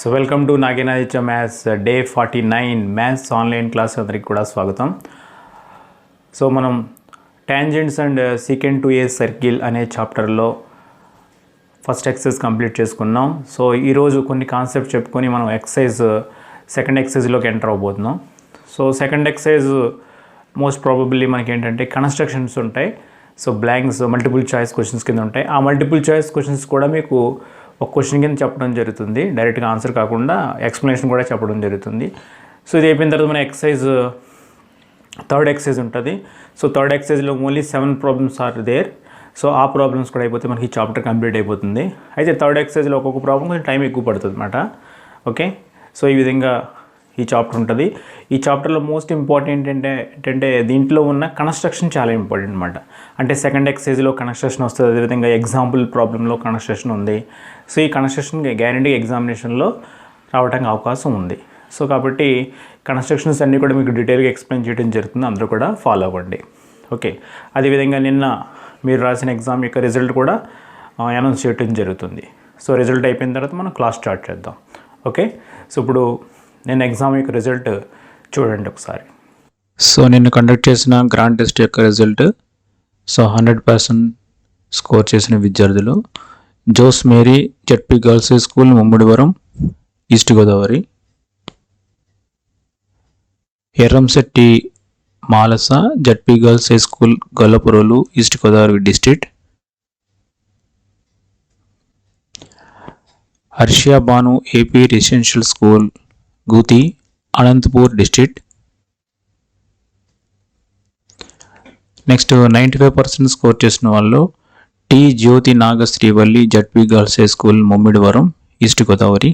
So welcome to Nagenaditya maths day 49 maths online class అందరికి కూడా స్వాగతం. సో మనం tangents and secant to a circle అనే చాప్టర్లో ఫస్ట్ ఎక్సర్సైజ్ కంప్లీట్ చేసుకున్నాం. సో ఈరోజు కొన్ని కాన్సెప్ట్స్ చెప్పుకొని మనం సెకండ్ ఎక్సర్సైజ్లోకి ఎంటర్ అవబోతున్నాం. So second exercise most probably మనకి ఏంటంటే కన్స్ట్రక్షన్స్ ఉంటాయి. So blanks multiple choice questions కింద ఉంటాయి. ఆ మల్టిపుల్ చాయిస్ క్వశ్చన్స్ కూడా మీకు ఒక క్వశ్చన్ కింద చెప్పడం జరుగుతుంది, డైరెక్ట్గా ఆన్సర్ కాకుండా ఎక్స్ప్లెనేషన్ కూడా చెప్పడం జరుగుతుంది. సో ఇది అయిపోయిన తర్వాత మన థర్డ్ ఎక్సర్సైజ్ ఉంటుంది. సో థర్డ్ ఎక్సర్సైజ్లో only 7 problems are there. So ఆ ప్రాబ్లమ్స్ కూడా అయిపోతే మనకి చాప్టర్ కంప్లీట్ అయిపోతుంది. అయితే థర్డ్ ఎక్సర్సైజ్లో ఒక్కొక్క ప్రాబ్లం కొంచెం టైం ఎక్కువ పడుతుంది అన్నమాట. ఓకే, సో ఈ విధంగా ఈ చాప్టర్ ఉంటుంది. ఈ చాప్టర్లో మోస్ట్ ఇంపార్టెంట్ ఏంటంటే దీంట్లో ఉన్న కన్స్ట్రక్షన్ చాలా ఇంపార్టెంట్ అనమాట. అంటే సెకండ్ ఎక్సర్సైజ్లో కన్స్ట్రక్షన్ వస్తుంది, అదేవిధంగా ఎగ్జాంపుల్ ప్రాబ్లంలో కన్స్ట్రక్షన్ ఉంది. సో ఈ కన్స్ట్రక్షన్ గ్యారంటీ ఎగ్జామినేషన్లో రావడానికి అవకాశం ఉంది. సో కాబట్టి కన్స్ట్రక్షన్స్ అన్నీ కూడా మీకు డీటెయిల్గా ఎక్స్ప్లెయిన్ చేయడం జరుగుతుంది, అందరూ కూడా ఫాలో అవ్వండి. ఓకే, అదేవిధంగా నిన్న మీరు రాసిన ఎగ్జామ్ యొక్క రిజల్ట్ కూడా అనౌన్స్ చేయడం జరుగుతుంది. సో రిజల్ట్ అయిపోయిన తర్వాత మనం క్లాస్ స్టార్ట్ చేద్దాం. ఓకే, సో ఇప్పుడు నేను ఎగ్జామ్ యొక్క రిజల్ట్ చూడండి ఒకసారి. సో నిన్ను కండక్ట్ చేసిన గ్రాండ్ టెస్ట్ యొక్క రిజల్ట్. సో 100% స్కోర్ చేసిన విద్యార్థులు Jose Mary ZP girls high school Mummidivaram east Godavari, Erramsetti Malasa ZP girls high school Gollaprolu east Godavari district, Harshiya Banu AP residential school Gooty Anantapur district. Next 95% score చేసిన వాళ్ళు T Jyothi Naga Srivalli ZP girls high school Mummidivaram east Godavari,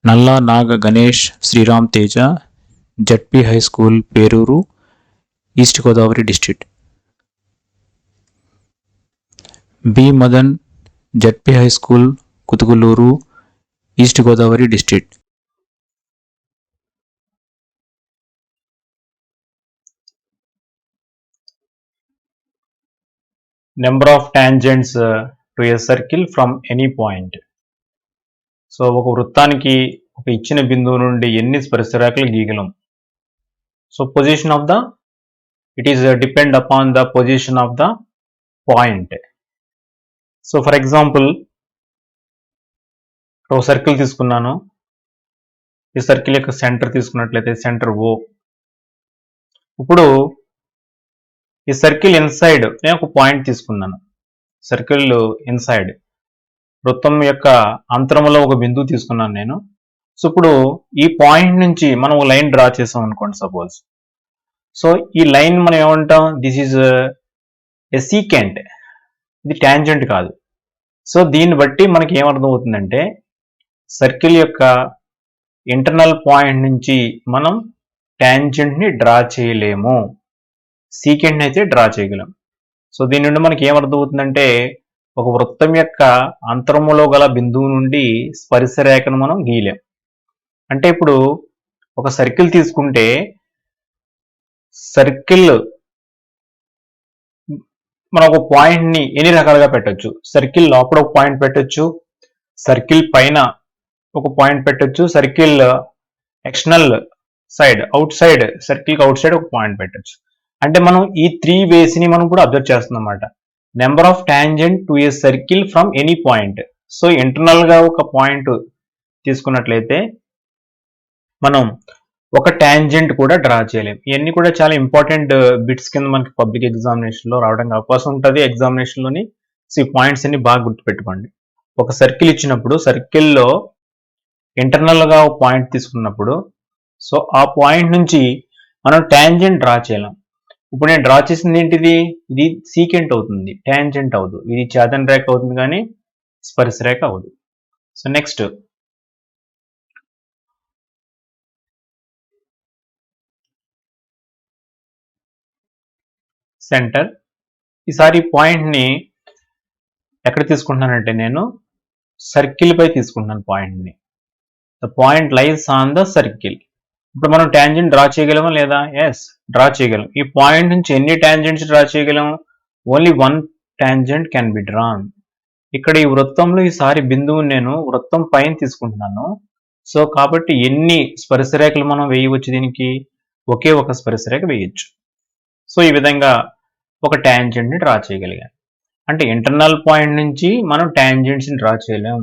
Nalla Naga Ganesh Sriram Teja ZP high school Peruru east Godavari district, B Madan ZP high school Kuthuguluru east Godavari district. Number of tangents to a circle from any point. So ఒక వృత్తానికి ఒక ఇచ్చిన బిందువు నుండి ఎన్ని స్పర్శరేఖలు గీయగలం. So position of the it is depend upon the position of the point. So for example ఒక సర్కిల్ తీసుకున్నాను. ఈ సర్కిల్ యొక్క సెంటర్ తీసుకున్నట్లయితే సెంటర్ O. ఇప్పుడు ఈ సర్కిల్ ఇన్సైడ్ నేను ఒక పాయింట్ తీసుకున్నాను. సర్కిల్ ఇన్సైడ్ వృత్తం యొక్క అంతరంలో ఒక బిందువు తీసుకున్నాను నేను. సో ఇప్పుడు ఈ పాయింట్ నుంచి మనం ఒక లైన్ డ్రా చేసాం అనుకోండి సపోజ్. సో ఈ లైన్ మనం ఏమంటాం, దిస్ ఈజ్ ఏ సీకెంట్, ఇది టాంజెంట్ కాదు. సో దీన్ని బట్టి మనకి ఏమర్థం అవుతుందంటే సర్కిల్ యొక్క ఇంటర్నల్ పాయింట్ నుంచి మనం టాంజెంట్ని డ్రా చేయలేము, సీకెంట్ని అయితే డ్రా చేయగలం. సో దీని నుండి మనకి ఏమర్థం అవుతుందంటే ఒక వృత్తం యొక్క అంతరములో గల బిందువు నుండి స్పర్శరేఖను మనం గీయలేం. అంటే ఇప్పుడు ఒక సర్కిల్ తీసుకుంటే సర్కిల్ మనం ఒక పాయింట్ని ఎన్ని రకాలుగా పెట్టచ్చు. సర్కిల్ లోపల ఒక పాయింట్ పెట్టచ్చు, సర్కిల్ పైన ఒక పాయింట్ పెట్టచ్చు, circle external side out side circle out side ఒక పాయింట్ పెట్టచ్చు. అంటే మనం ఈ 3 వేస్ ని మనం కూడా అబ్జర్వ్ చేస్తున్నాం అన్నమాట. Number of tangent to a circle from any point. So internal గా ఒక పాయింట్ తీసుకున్నట్లయితే మనం ఒక టాంజెంట్ కూడా డ్రా చేయలేం. ఇవన్నీ కూడా చాలా ఇంపార్టెంట్ బిట్స్ కింద మనకి పబ్లిక్ ఎగ్జామినేషన్ లో రావడానికి అవకాశం ఉంటుంది ఎగ్జామినేషన్ లోని. సో ఈ పాయింట్స్ అన్ని బాగా గుర్తుపెట్టుకోండి. ఒక సర్కిల్ ఇచ్చినప్పుడు సర్కిల్లో ఇంటర్నల్ గా ఒక పాయింట్ తీసుకున్నప్పుడు సో ఆ పాయింట్ నుంచి మనం టాంజెంట్ డ్రా చేయలేం. ఇప్పుడు నేను డ్రా చేసింది ఏంటిది, ఇది సీకెంట్ అవుతుంది, టాంజెంట్ అవుతుంది. ఇది ఛేదన రేఖ అవుతుంది కానీ స్పర్శరేఖ అవుతుంది. So next centre. ఈసారి పాయింట్ ని ఎక్కడ తీసుకుంటున్నానంటే నేను సర్కిల్ పై తీసుకుంటున్నాను పాయింట్ ని. The point lies on the circle. ఇప్పుడు మనం టాంజెంట్ డ్రా చేయగలమా లేదా? ఎస్, డ్రా చేయగలం. ఈ పాయింట్ నుంచి ఎన్ని టాంజెంట్స్ డ్రా చేయగలం? Only 1 tangent can be drawn. ఇక్కడ ఈ వృత్తంలో ఈసారి బిందువుని నేను వృత్తం పైన తీసుకుంటున్నాను. సో కాబట్టి ఎన్ని స్పర్శరేఖలు మనం వేయవచ్చు దీనికి? ఒకే ఒక స్పర్శరేఖ వేయొచ్చు. సో ఈ విధంగా ఒక టాంజెంట్ని డ్రా చేయగలిగాను. అంటే ఇంటర్నల్ పాయింట్ నుంచి మనం టాంజెంట్స్ని డ్రా చేయలేం.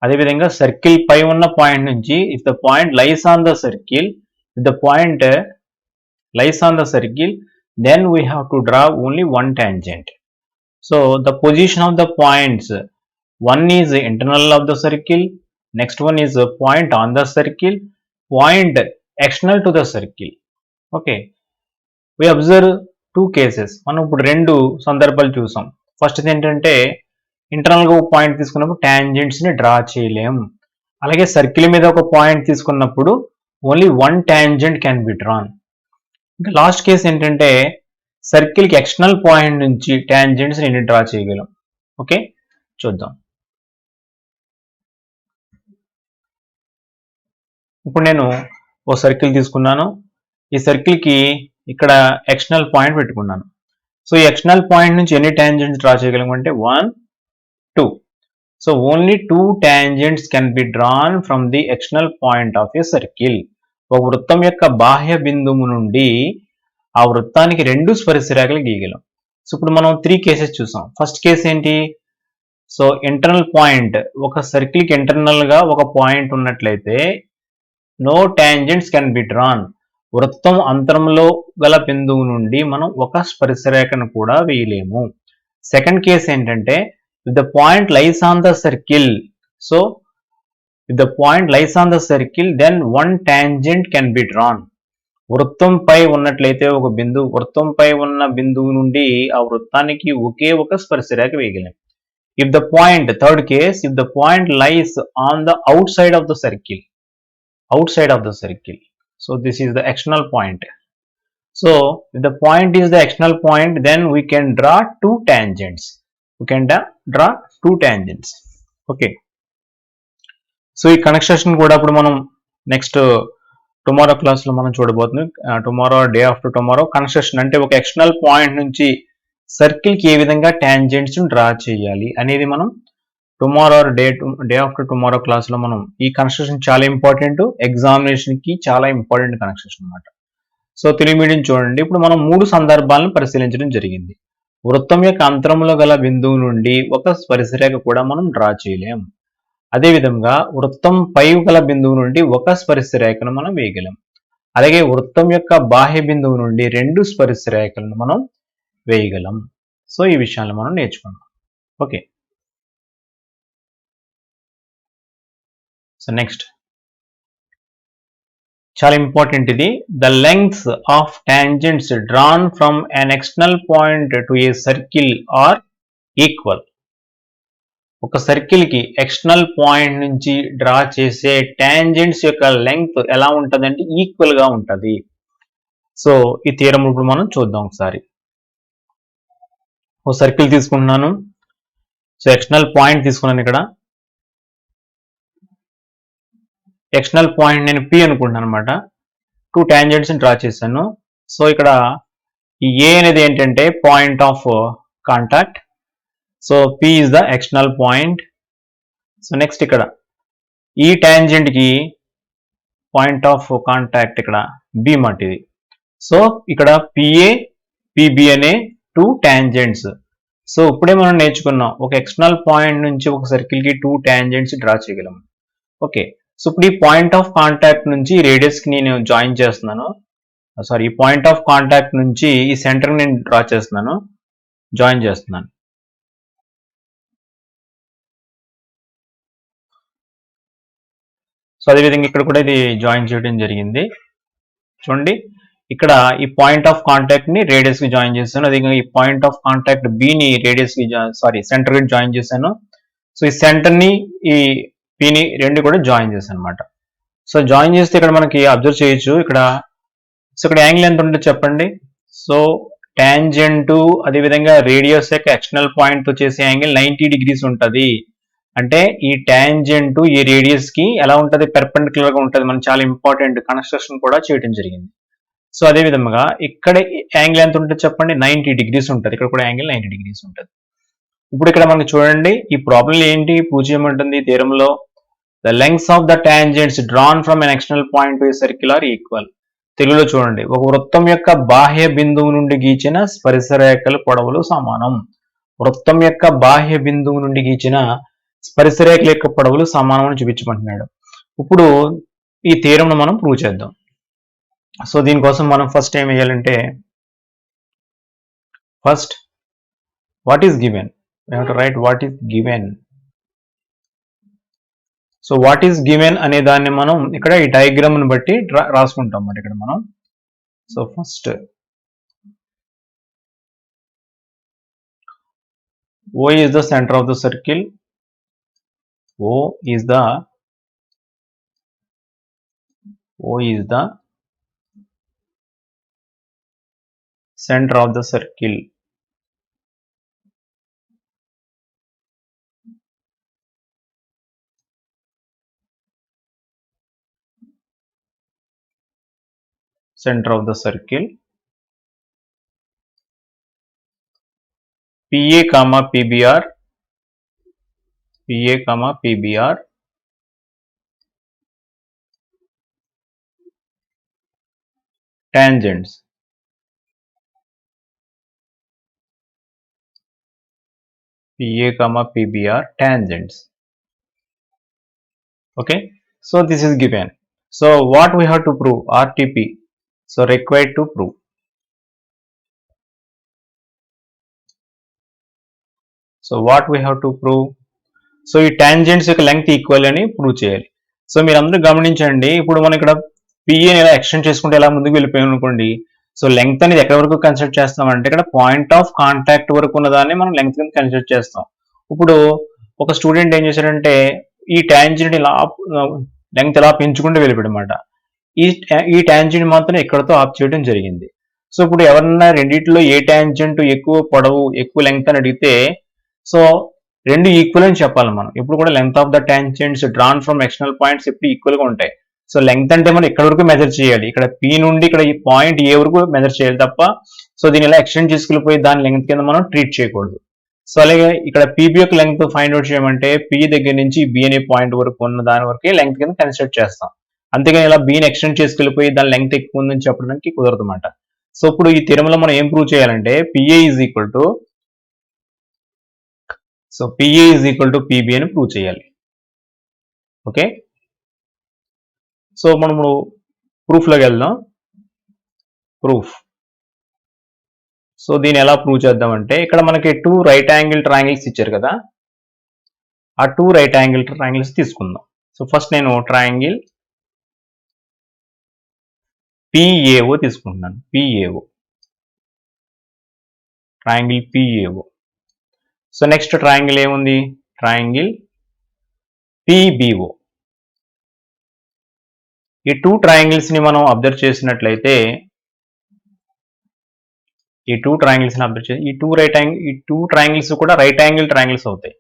అదేవిధంగా సర్కిల్ పై ఉన్న పాయింట్ నుంచి if the point lies on the circle, if the point lies on the circle, then we have to draw only one tangent. So the position of the points, one is internal of the circle, next one is a point on the circle, point external to the circle. Okay, we observe two cases. మనం ఇప్పుడు రెండు సందర్భాలు చూసాం. First ఏంటంటే ఇంటర్నల్గా ఒక point తీసుకున్నప్పుడు టాంజెంట్స్ని draw చేయలేం. అలాగే సర్కిల్ మీద ఒక పాయింట్ తీసుకున్నప్పుడు only one tangent can be drawn. ఇంకా లాస్ట్ కేసు ఏంటంటే సర్కిల్కి ఎక్స్టర్నల్ పాయింట్ నుంచి టాంజెంట్స్ ఎన్ని డ్రా చేయగలం. ఓకే, చూద్దాం. ఇప్పుడు నేను ఓ సర్కిల్ తీసుకున్నాను. ఈ సర్కిల్కి ఇక్కడ ఎక్స్టర్నల్ పాయింట్ పెట్టుకున్నాను. సో ఈ ఎక్స్టర్నల్ పాయింట్ నుంచి ఎన్ని టాంజెంట్స్ డ్రా చేయగలం అంటే 1, 2. So only 2 tangents can be drawn from the external point of a circle. ఒక వృత్తం యొక్క బాహ్య బిందువు నుండి ఆ వృత్తానికి 2 స్పర్శరేఖలు గీయగలం. సో ఇప్పుడు మనం 3 కేసెస్ చూసాం. ఫస్ట్ కేసు ఏంటి? సో ఇంటర్నల్ పాయింట్, ఒక సర్కిల్కి ఇంటర్నల్గా ఒక పాయింట్ ఉన్నట్లయితే no tangents can be drawn. వృత్తం అంతరంలో గల బిందువు నుండి మనం ఒక స్పర్శరేఖను కూడా వేయలేము. సెకండ్ కేసు ఏంటంటే if the point lies on the circle, so if the point lies on the circle, then one tangent can be drawn. వృత్తంపై ఉన్నట్లయితే ఒక బిందువు, వృత్తంపై ఉన్న బిందువు నుండి ఆ వృత్తానికి ఒకే ఒక స్పర్శరేఖ వేయగలం. If the point, third case, if the point lies on the outside of the circle, outside of the circle, so this is the external point. So if the point is the external point, then we can draw two tangents. We can draw two tangents. Okay, so ఈ connection కూడా ఇప్పుడు మనం next tomorrow క్లాస్లో మనం చూడబోతున్నాం. Tomorrow, day after tomorrow connection అంటే ఒక external point నుంచి సర్కిల్కి ఏ విధంగా టాంజెంట్స్ డ్రా చేయాలి అనేది మనం టుమారో, డే ఆఫ్టర్ టుమారో క్లాస్లో మనం ఈ కనెక్షన్ చాలా ఇంపార్టెంట్, ఎగ్జామినేషన్కి చాలా ఇంపార్టెంట్ కనెక్షన్ అనమాట. సో తెలుగు మీడియం చూడండి, ఇప్పుడు మనం 3 సందర్భాలను పరిశీలించడం జరిగింది. వృత్తం యొక్క అంతరంలో గల బిందువు నుండి ఒక స్పర్శరేఖ కూడా మనం డ్రా చేయలేం. అదేవిధంగా వృత్తం పై గల బిందువు నుండి ఒక స్పర్శరేఖను మనం వేయగలం. అలాగే వృత్తం యొక్క బాహ్య బిందువు నుండి 2 స్పర్శరేఖలను మనం వేయగలం. సో ఈ విషయాలను మనం నేర్చుకున్నాం. ఓకే, సో నెక్స్ట్ చాలా ఇంపార్టెంట్ ఇది. The lengths of tangents drawn from an external point to a circle are equal. ఒక సర్కిల్కి ఎక్స్టర్నల్ పాయింట్ నుంచి డ్రా చేసే టాంజెంట్స్ యొక్క లెంగ్త్ ఎలా ఉంటుంది అంటే ఈక్వల్గా ఉంటుంది. సో ఈ థియరం ఇప్పుడు మనం చూద్దాం ఒకసారి. ఓ సర్కిల్ తీసుకుంటున్నాను. సో ఎక్స్టర్నల్ పాయింట్ తీసుకున్నాను. ఇక్కడ ఎక్స్టర్నల్ పాయింట్ నేను P అనుకుంటున్నాను అనమాట. 2 టాంజెంట్స్ని డ్రా చేశాను. సో ఇక్కడ ఈ A అనేది ఏంటంటే point of contact. So P is the external point. So next ఇక్కడ ఈ టాంజెంట్ కి పాయింట్ ఆఫ్ కాంటాక్ట్ ఇక్కడ B మాట ఇది. సో ఇక్కడ PA, PB అనే 2 టాంజెంట్స్. సో ఇప్పుడే మనం నేర్చుకున్నాం ఒక ఎక్స్టర్నల్ పాయింట్ నుంచి ఒక సర్కిల్ కి 2 టాంజెంట్స్ డ్రా చేయగలం. ఓకే, సో ఇప్పుడు ఈ పాయింట్ ఆఫ్ కాంటాక్ట్ నుంచి రేడియస్ కి నేను జాయిన్ చేస్తున్నాను. సారీ, ఈ పాయింట్ ఆఫ్ కాంటాక్ట్ నుంచి ఈ సెంటర్ నేను డ్రా చేస్తున్నాను, జాయిన్ చేస్తున్నాను. సో అదేవిధంగా ఇక్కడ కూడా ఇది జాయిన్ చేయడం జరిగింది. చూడండి, ఇక్కడ ఈ పాయింట్ ఆఫ్ కాంటాక్ట్ ని రేడియస్ కి జాయిన్ చేశాను. అదేవిధంగా ఈ పాయింట్ ఆఫ్ కాంటాక్ట్ బి ని రేడియస్ కి సెంటర్ కి జాయిన్ చేశాను. సో ఈ సెంటర్ ని ఈ పి ని రెండు కూడా జాయిన్ చేశాను అనమాట. సో జాయిన్ చేస్తే ఇక్కడ మనకి అబ్జర్వ్ చేయొచ్చు, ఇక్కడ సో ఇక్కడ యాంగిల్ ఎంత ఉంటుంది చెప్పండి. సో టాంజెంట్ అదేవిధంగా రేడియస్ యొక్క ఎక్స్టర్నల్ పాయింట్ తో చేసే యాంగిల్ 90 డిగ్రీస్ ఉంటుంది. అంటే ఈ టాంజెంట్ ఈ రేడియస్ కి ఎలా ఉంటుంది, పెర్పెండిక్యులర్ గా ఉంటుంది. మనం చాలా ఇంపార్టెంట్ కన్స్ట్రక్షన్ కూడా చేయడం జరిగింది. సో అదే విధంగా ఇక్కడ యాంగిల్ ఎంత ఉంటుంది చెప్పండి, 90 డిగ్రీస్ ఉంటుంది. ఇక్కడ కూడా యాంగిల్ 90 డిగ్రీస్ ఉంటుంది. ఇప్పుడు ఇక్కడ మనకి చూడండి ఈ ప్రాబ్లం ఏంటి ప్రూవ్ చేయమంటుంది థీరంలో the lengths of the tangents drawn from an external point to a circle are equal. తెలుగులో చూడండి ఒక వృత్తం యొక్క బాహ్య బిందువు నుండి గీచిన స్పర్శరేఖల పొడవులు సమానం. వృత్తం యొక్క బాహ్య బిందువు నుండి గీచిన స్పర్శరేఖల యొక్క పొడవులు సమానం అని చూపించమంటున్నాడు. ఇప్పుడు ఈ థీరంను మనం ప్రూవ్ చేద్దాం. సో దీనికోసం మనం ఫస్ట్ ఏం చేయాలంటే first what is given, we have to write what is given. So what is given అనే దాన్ని మనం ఇక్కడ ఈ డయాగ్రామ్ ని బట్టి రాసుకుంటాం అన్నమాట ఇక్కడ మనం. So first O is the center of the circle. O is the center of the circle. Center of the circle. PA comma PBR tangents. PA comma PBR tangents. Okay, so this is given. So what we have to prove? RTP. So required to prove. So what we have to prove? So ఈ tangents యొక్క length equal అని prove చేయాలి. So మీరు అందరూ గమనించండి, ఇప్పుడు మనం ఇక్కడ పిఏని ఎలా ఎక్స్టెండ్ చేసుకుంటే ఎలా ముందుకు వెళ్ళిపోయాం అనుకోండి. సో లెంగ్త్ అనేది ఎక్కడి వరకు కన్సిడర్ చేస్తామంటే ఇక్కడ పాయింట్ ఆఫ్ కాంటాక్ట్ వరకు ఉన్నదాన్ని మనం లెంగ్త్ కింద కన్సిడర్ చేస్తాం. ఇప్పుడు ఒక స్టూడెంట్ ఏం చేశాడంటే ఈ టాంజెంట్ ఇలా లెంగ్త్ ఎలా పెంచుకుంటూ వెళ్ళిపోయాడనమాట. ఈ టాంజెంట్ మాత్రం ఎక్కడితో ఆఫ్ చేయడం జరిగింది. సో ఇప్పుడు ఎవరన్నా రెండింటిలో ఏ టాంజెంట్ ఎక్కువ పొడవు ఎక్కువ లెంగ్త్ అని అడిగితే సో రెండు ఈక్వల్ అని చెప్పాలి మనం. ఇప్పుడు కూడా length of the tangents drawn from external points ఎప్పుడు ఈక్వల్ గా ఉంటాయి. సో లెంగ్త్ అంటే మనం ఎక్కడి వరకు మెజర్ చేయాలి, ఇక్కడ పి నుండి ఇక్కడ ఈ పాయింట్ ఏ వరకు మెజర్ చేయాలి తప్ప సో దీని ఇలా ఎక్స్టెండ్ చేసుకెళ్ళిపోయి దాని లెంగ్త్ కింద మనం ట్రీట్ చేయకూడదు. సో అలాగే ఇక్కడ పీబీ యొక్క లెంగ్త్ ఫైండ్ అవుట్ చేయమంటే పి దగ్గర నుంచి బి అనే పాయింట్ వరకు ఉన్న దాని వరకే లెంగ్త్ కింద కన్సిడర్ చేస్తాం. అంతేగాని ఇలా బీని ఎక్స్టెండ్ చేసుకెళ్ళిపోయి దాని లెంగ్త్ ఎక్కువ ఉందని చెప్పడానికి కుదరదు అన్నమాట. సో ఇప్పుడు ఈ థీరంలో మనం ఏం ప్రూవ్ చేయాలంటే PA is equal to PA is equal to PB అని ప్రూవ్ చేయాలి. ఓకే, సో మనము ప్రూఫ్లోకి వెళ్దాం. ప్రూఫ్. సో దీన్ని ఎలా ప్రూవ్ చేద్దామంటే ఇక్కడ మనకి 2 రైట్ యాంగిల్ ట్రయాంగిల్స్ ఇచ్చారు కదా, ఆ 2 రైట్ యాంగిల్ ట్రయాంగిల్స్ తీసుకుందాం. సో ఫస్ట్ నేను ట్రయాంగిల్ PAO తీసుకుంటున్నాను. Triangle PAO. So next triangle ఏముంది, ట్రయాంగిల్ PBO. ఈ 2 ట్రయాంగిల్స్ ని మనం అబ్జర్వ్ చేసినట్లయితే ఈ 2 ట్రయాంగిల్స్ కూడా రైట్ యాంగిల్ ట్రయాంగిల్స్ అవుతాయి.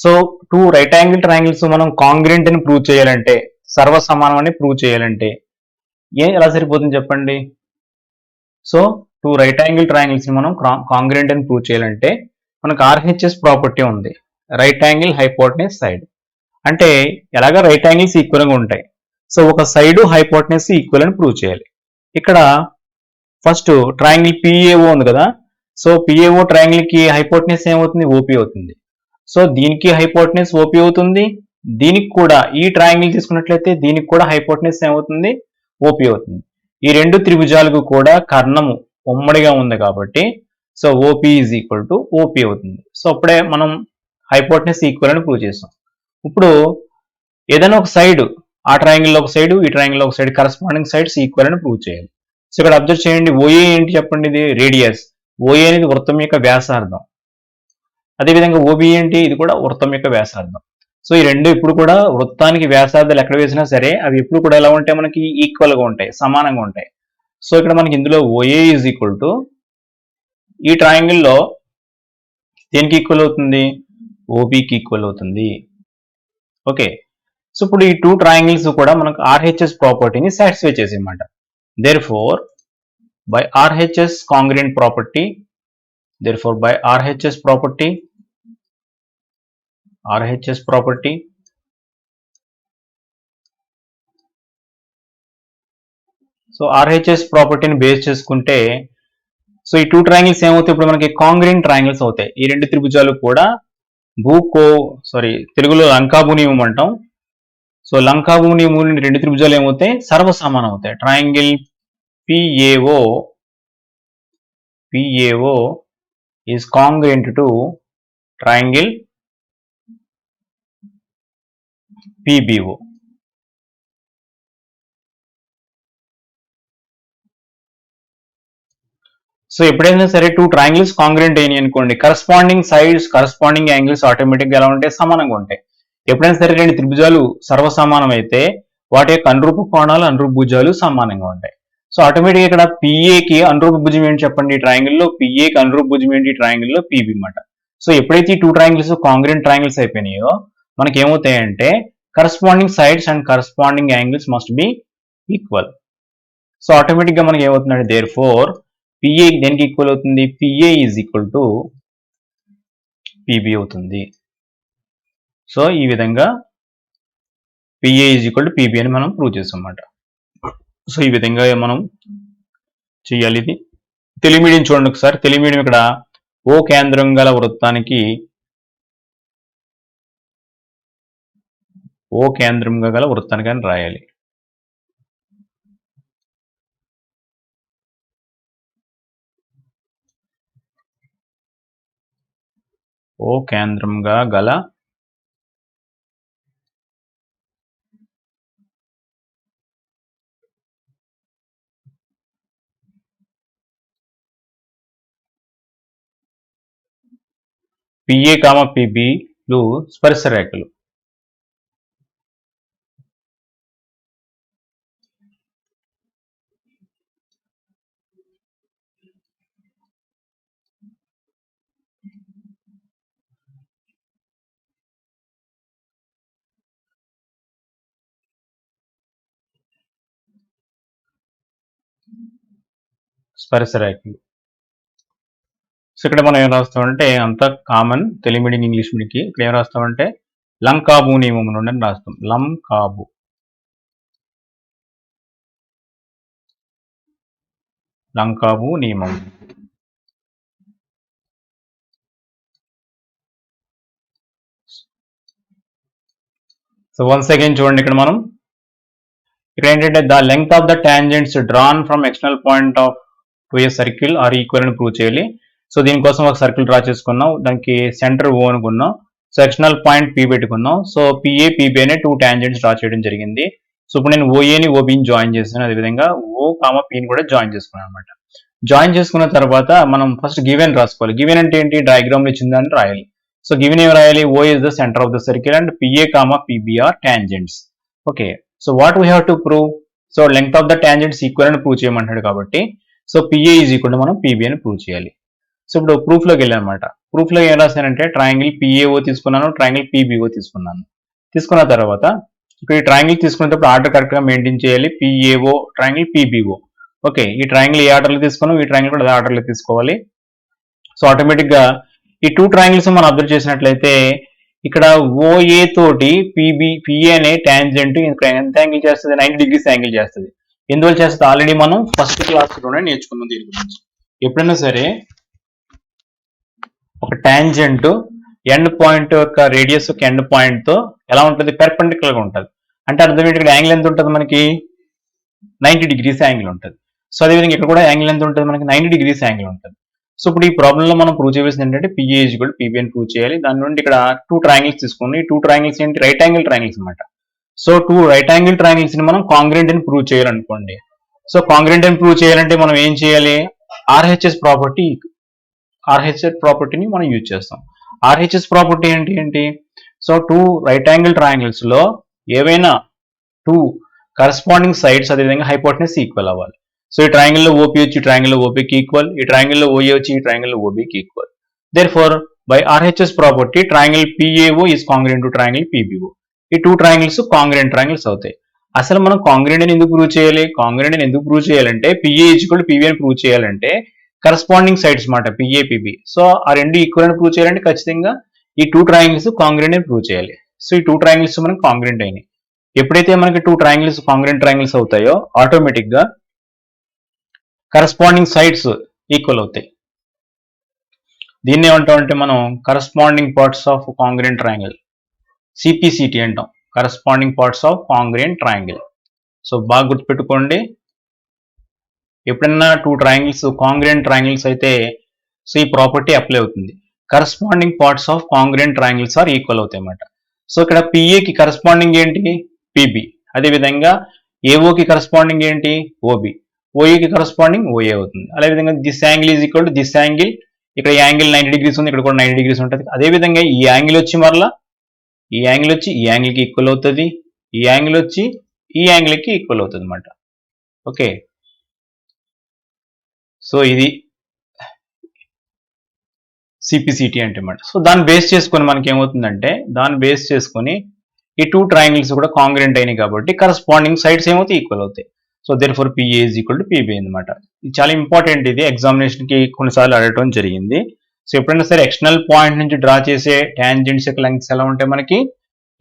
సో 2 రైట్ యాంగిల్ ట్రయాంగిల్స్ మనం కాంగ్రుయెంట్ అని ప్రూవ్ చేయాలంటే, సర్వసమానం అని ప్రూవ్ చేయాలంటే ఎలా సరిపోతుంది చెప్పండి. సో 2 రైట్ యాంగిల్ ట్రయాంగిల్స్ ని మనం కాంగ్రుయెంట్ అని ప్రూవ్ చేయాలంటే మనకు RHS ప్రాపర్టీ ఉంది, రైట్ యాంగిల్ హైపోటెనస్ సైడ్. అంటే ఎలాగా రైట్ యాంగిల్స్ ఈక్వల్ గా ఉంటాయి. సో ఒక సైడ్ హైపోటెనస్ ఈక్వల్ అని ప్రూవ్ చేయాలి. ఇక్కడ ఫస్ట్ ట్రయాంగిల్ PAO ఉంది కదా, సో PAO ట్రయాంగిల్ కి హైపోటెనస్ ఏమవుతుంది, OP అవుతుంది. సో దీనికి హైపోటెనస్ OP అవుతుంది, దీనికి కూడా ఈ ట్రయాంగిల్ తీసుకున్నట్లయితే దీనికి కూడా హైపోటెనస్ ఏమవుతుంది, OP అవుతుంది. ఈ రెండు త్రిభుజాలకు కూడా కర్ణము ఉమ్మడిగా ఉంది కాబట్టి so OP is equal to OP అవుతుంది. సో అప్పుడే మనం హైపోటెనస్ ఈక్వల్ అని ప్రూవ్ చేస్తాం. ఇప్పుడు ఏదైనా ఒక సైడ్, ఆ ట్రయాంగిల్లో ఒక సైడ్, ఈ ట్రయాంగిల్లో ఒక సైడ్, కరస్పాండింగ్ సైడ్స్ ఈక్వల్ అని ప్రూవ్ చేయాలి. సో ఇక్కడ అబ్జర్వ్ చేయండి, OA ఏంటి చెప్పండి, ఇది రేడియస్. OA అనేది వృత్తం యొక్క వ్యాసార్థం. అదేవిధంగా OB ఏంటి, ఇది కూడా వృత్తం యొక్క వ్యాసార్థం. సో ఈ రెండు ఇప్పుడు కూడా వృత్తానికి వ్యాసార్థాలు ఎక్కడ వేసినా సరే అవి ఎప్పుడు కూడా ఎలా ఉంటాయి, మనకి ఈక్వల్ గా ఉంటాయి, సమానంగా ఉంటాయి. సో ఇక్కడ మనకి ఇందులో OA ఈజ్ ఈక్వల్ టు ఈ ట్రయాంగిల్లో దేనికి ఈక్వల్ అవుతుంది, OBకి ఈక్వల్ అవుతుంది. ఓకే, సో ఇప్పుడు ఈ 2 ట్రయాంగిల్స్ కూడా మనకు RHS ప్రాపర్టీని సాటిస్ఫై చేసేయమాట. Therefore by RHS congruent property RHS property. So RHS ప్రాపర్టీని బేస్ చేసుకుంటే సో ఈ టూ ట్రయాంగిల్స్ ఏమవుతాయి, ఇప్పుడు మనకి కాంగ్రెంట్ ట్రయాంగిల్స్ అవుతాయి. ఈ రెండు త్రిభుజాలు కూడా తెలుగులో లంకాభూ నియమం అంటాం. సో లంకాభూ నియమం రెండు త్రిభుజాలు ఏమవుతాయి, సర్వసమానం అవుతాయి. Triangle PAO is congruent to triangle PBO. So ఎప్పుడైనా సరే టూ ట్రయాంగిల్స్ కాంగ్రెంట్ అయినాయి అనుకోండి, కరస్పాండింగ్ సైడ్స్ కరస్పాండింగ్ యాంగిల్స్ ఆటోమేటిక్గా ఎలా ఉంటాయి, సమానంగా ఉంటాయి. ఎప్పుడైనా సరే రెండు త్రిభుజాలు సర్వసమానం అయితే వాటి యొక్క అనురూప కోణాలు అనురూప భుజాలు సమానంగా ఉంటాయి. సో ఆటోమేటిక్గా ఇక్కడ పిఏకి అనురూప భుజం ఏంటి చెప్పండి, ఈ ట్రయాంగిల్లో పిఏకి అనురూప భుజం ఏంటి, ఈ ట్రయాంగిల్లో PB అన్నమాట. సో ఎప్పుడైతే ఈ టూ ట్రయాంగిల్స్ కాంగ్రెంట్ ట్రయాంగిల్స్ అయిపోయినాయో మనకి ఏమవుతాయంటే corresponding sides and corresponding angles must be equal. So ఆటోమేటిక్గా మనకి ఏమవుతుందంటే దేర్ ఫోర్ PA దేనికి ఈక్వల్ అవుతుంది, PA is equal to PB అవుతుంది. సో ఈ విధంగా PA is equal to PB అని మనం ప్రూవ్ చేస్తాం అన్నమాట. సో ఈ విధంగా మనం చేయాలి. ఇది తెలుగు మీడియం చూడండి ఒకసారి. తెలుగు మీడియం ఇక్కడ ఓ కేంద్రం గల వృత్తానికి అని రాయాలి. ఓ కేంద్రంగా గల PA, PBలు స్పర్శ రేఖలు. సో ఇక్కడ మనం ఏం రాస్తామంటే అంత కామన్ తెలుగు మీడియం ఇంగ్లీష్ మీడియంకి ఇక్కడ ఏం రాస్తామంటే లంకాభూ నియమం నుండి అని రాస్తాం. లంకాభూ నియమం. సో వన్స్ అగైన్ చూడండి, ఇక్కడ మనం ఇక్కడ ఏంటంటే the length of the tangents drawn from external point of to a circle are equal అని ప్రూవ్ చేయాలి. సో దీనికోసం ఒక సర్కిల్ డ్రా చేసుకున్నాం, దానికి సెంటర్ O అనుకున్నాం. సో ఎక్స్టర్నల్ పాయింట్ P పెట్టుకున్నాం. సో PA, PB అనే టూ టాంజెంట్స్ డ్రా చేయడం జరిగింది. సో ఇప్పుడు నేను OAని OBని జాయిన్ చేశాను, అదేవిధంగా O, Pని కూడా జాయిన్ చేసుకున్నాను అనమాట. జాయిన్ చేసుకున్న తర్వాత మనం ఫస్ట్ గివెన్ రాసుకోవాలి. గివెన్ అంటే ఏంటి, డయాగ్రామ్ ఇచ్చిందని రాయాలి. సో గివెన్ ఏం రాయాలి, O is the center of the circle and PA, PB are tangents. Okay, so what we have to prove, so length of the tangents equal అని prove చేయమంటాడు కాబట్టి so PA is equal to మనం PB అని prove చేయాలి. So ఇప్పుడు ప్రూఫ్లోకి వెళ్ళానమాట. ప్రూఫ్లో ఏం రాశానంటే triangle PAO తీసుకున్నాను, triangle PBO తీసుకున్నాను. తీసుకున్న తర్వాత ఇక్కడ ఈ ట్రయాంగిల్ తీసుకునేటప్పుడు ఆర్డర్ కరెక్ట్గా మెయింటైన్ చేయాలి. PAO, triangle PBO. ఓకే, ఈ ట్రయాంగిల్ ఏ ఆర్డర్లో తీసుకున్నాం, ఈ ట్రయాంగిల్ కూడా అదే ఆర్డర్లో తీసుకోవాలి. సో ఆటోమేటిక్గా ఈ టూ ట్రయాంగిల్స్ మనం అబ్జర్వ్ చేసినట్లయితే ఇక్కడ OA తోటి PA అనే టాంజెంట్ ఎంత యాంగిల్ చేస్తుంది, 90 degrees యాంగిల్ చేస్తుంది. ఎందువల్ల చేస్తుంది, ఆల్రెడీ మనం ఫస్ట్ క్లాస్లోనే నేర్చుకున్నాం దీని గురించి. ఎప్పుడైనా సరే ఒక టాంజెంట్ ఎండ్ పాయింట్ యొక్క రేడియస్ యొక్క ఎండ్ పాయింట్ తో ఎలా ఉంటుంది, పెర్పెండిక్యులర్ గా ఉంటుంది. అంటే అర్థం ఏంటి, ఇక్కడ యాంగిల్ ఎంత ఉంటుంది మనకి, 90 degrees యాంగిల్ ఉంటుంది. సో అదేవిధంగా ఇక్కడ కూడా యాంగిల్ ఎంత ఉంటుంది మనకి, 90 degrees యాంగిల్ ఉంటుంది. సో ఇప్పుడు ఈ ప్రాబ్లంలో మనం ప్రూవ్ చేయాల్సింది ఏంటంటే PA is equal to PB అని ప్రూవ్ చేయాలి. దాని నుండి ఇక్కడ టూ ట్రయాంగిల్స్ తీసుకుని, ఈ టూ ట్రయాంగిల్స్ ఏంటి, రైట్ యాంగిల్ ట్రయాంగిల్స్ అనమాట. So two right angle triangles ని మనం కాంగ్రెంట్ అని ప్రూవ్ చేయాలనుకోండి. సో కాంగ్రెంట్ అని ప్రూవ్ చేయాలంటే మనం ఏం చేయాలి, RHS ప్రాపర్టీని మనం యూజ్ చేస్తాం. RHS ప్రాపర్టీ ఏంటి, so two right angle triangles లో ఏవైనా టూ కరస్పాండింగ్ సైడ్స్ అదేవిధంగా హైపోటెనస్ ఈక్వల్ అవ్వాలి. సో ఈ ట్రయాంగిల్లో OP వచ్చి ట్రయాంగిల్లో OPకి ఈక్వల్, ఈ ట్రయాంగిల్లో OA వచ్చి ఈ ట్రయాంగిల్లో OBకి equal. Therefore by RHS property triangle PAO is congruent to triangle PBO. ఈ టూ ట్రయాంగిల్స్ కాంగ్రెంట్ ట్రయాంగిల్స్ అవుతాయి. అసలు మనం కాంగ్రెంట్ అని ఎందుకు ప్రూవ్ చేయాలి, కాంగ్రెంట్ అని ఎందుకు ప్రూవ్ చేయాలంటే PA is equal to PB అని ప్రూవ్ చేయాలంటే కరస్పాండింగ్ సైడ్స్ మాట PA, PB. సో ఆ రెండు ఈక్వల్ అని ప్రూవ్ చేయాలంటే ఖచ్చితంగా ఈ 2 ట్రయాంగిల్స్ కాంగ్రెంట్ అని ప్రూవ్ చేయాలి. సో ఈ 2 ట్రయాంగిల్స్ మనకు కాంగ్రెంట్ అయినాయి. ఎప్పుడైతే మనకి 2 ట్రయాంగిల్స్ కాంగ్రెంట్ ట్రయాంగిల్స్ అవుతాయో ఆటోమేటిక్ గా కరస్పాండింగ్ సైడ్స్ ఈక్వల్ అవుతాయి. దీన్ని ఏమంటాం అంటే మనం corresponding parts of congruent triangle, CPCT అంటాం, corresponding parts of congruent triangle. So బాగా గుర్తుపెట్టుకోండి, ఎప్పుడన్నా 2 ట్రయాంగిల్స్ కాంగ్రెంట్ ట్రయాంగిల్స్ అయితే సో ఈ ప్రాపర్టీ అప్లై అవుతుంది. Corresponding parts of congruent triangles are equal అవుతాయి అన్నమాట. సో ఇక్కడ పిఏకి కరస్పాండింగ్ ఏంటి? పిబి. అదేవిధంగా ఏఓకి కరస్పాండింగ్ ఏంటి? ఓబి. ఓఏకి కరస్పాండింగ్ ఓఏ అవుతుంది. అదేవిధంగా this angle is equal to this angle. ఇక్కడ ఈ యాంగిల్ 90 డిగ్రీస్ ఉంది, ఇక్కడ కూడా 90 డిగ్రీస్ ఉంటుంది. అదేవిధంగా ఈ యాంగిల్ వచ్చి మరలా ఈ యాంగిల్ వచ్చి ఈ యాంగిల్కి ఈక్వల్ అవుతుంది, ఈ యాంగిల్ వచ్చి ఈ యాంగిల్కి ఈక్వల్ అవుతుంది అనమాట. ఓకే, సో ఇది సిపిసిటి అంటే అన్నమాట. సో దాన్ని బేస్ చేసుకొని మనకి ఏమవుతుందంటే, దాన్ని బేస్ చేసుకొని ఈ 2 ట్రయాంగిల్స్ కూడా కాంగ్రెంట్ అయినాయి కాబట్టి కరస్పాండింగ్ సైడ్స్ ఏమవుతాయి? ఈక్వల్ అవుతాయి. So therefore PA is equal to PB అనమాట. ఇది చాలా ఇంపార్టెంట్, ఇది ఎగ్జామినేషన్ కి కొన్నిసార్లు అడగటం జరిగింది. సో ఎప్పుడైనా సరే ఎక్స్టర్నల్ పాయింట్ నుంచి డ్రా చేసే టాంజెంట్స్ యొక్క లెంగ్త్స్ ఎలా ఉంటాయి? మనకి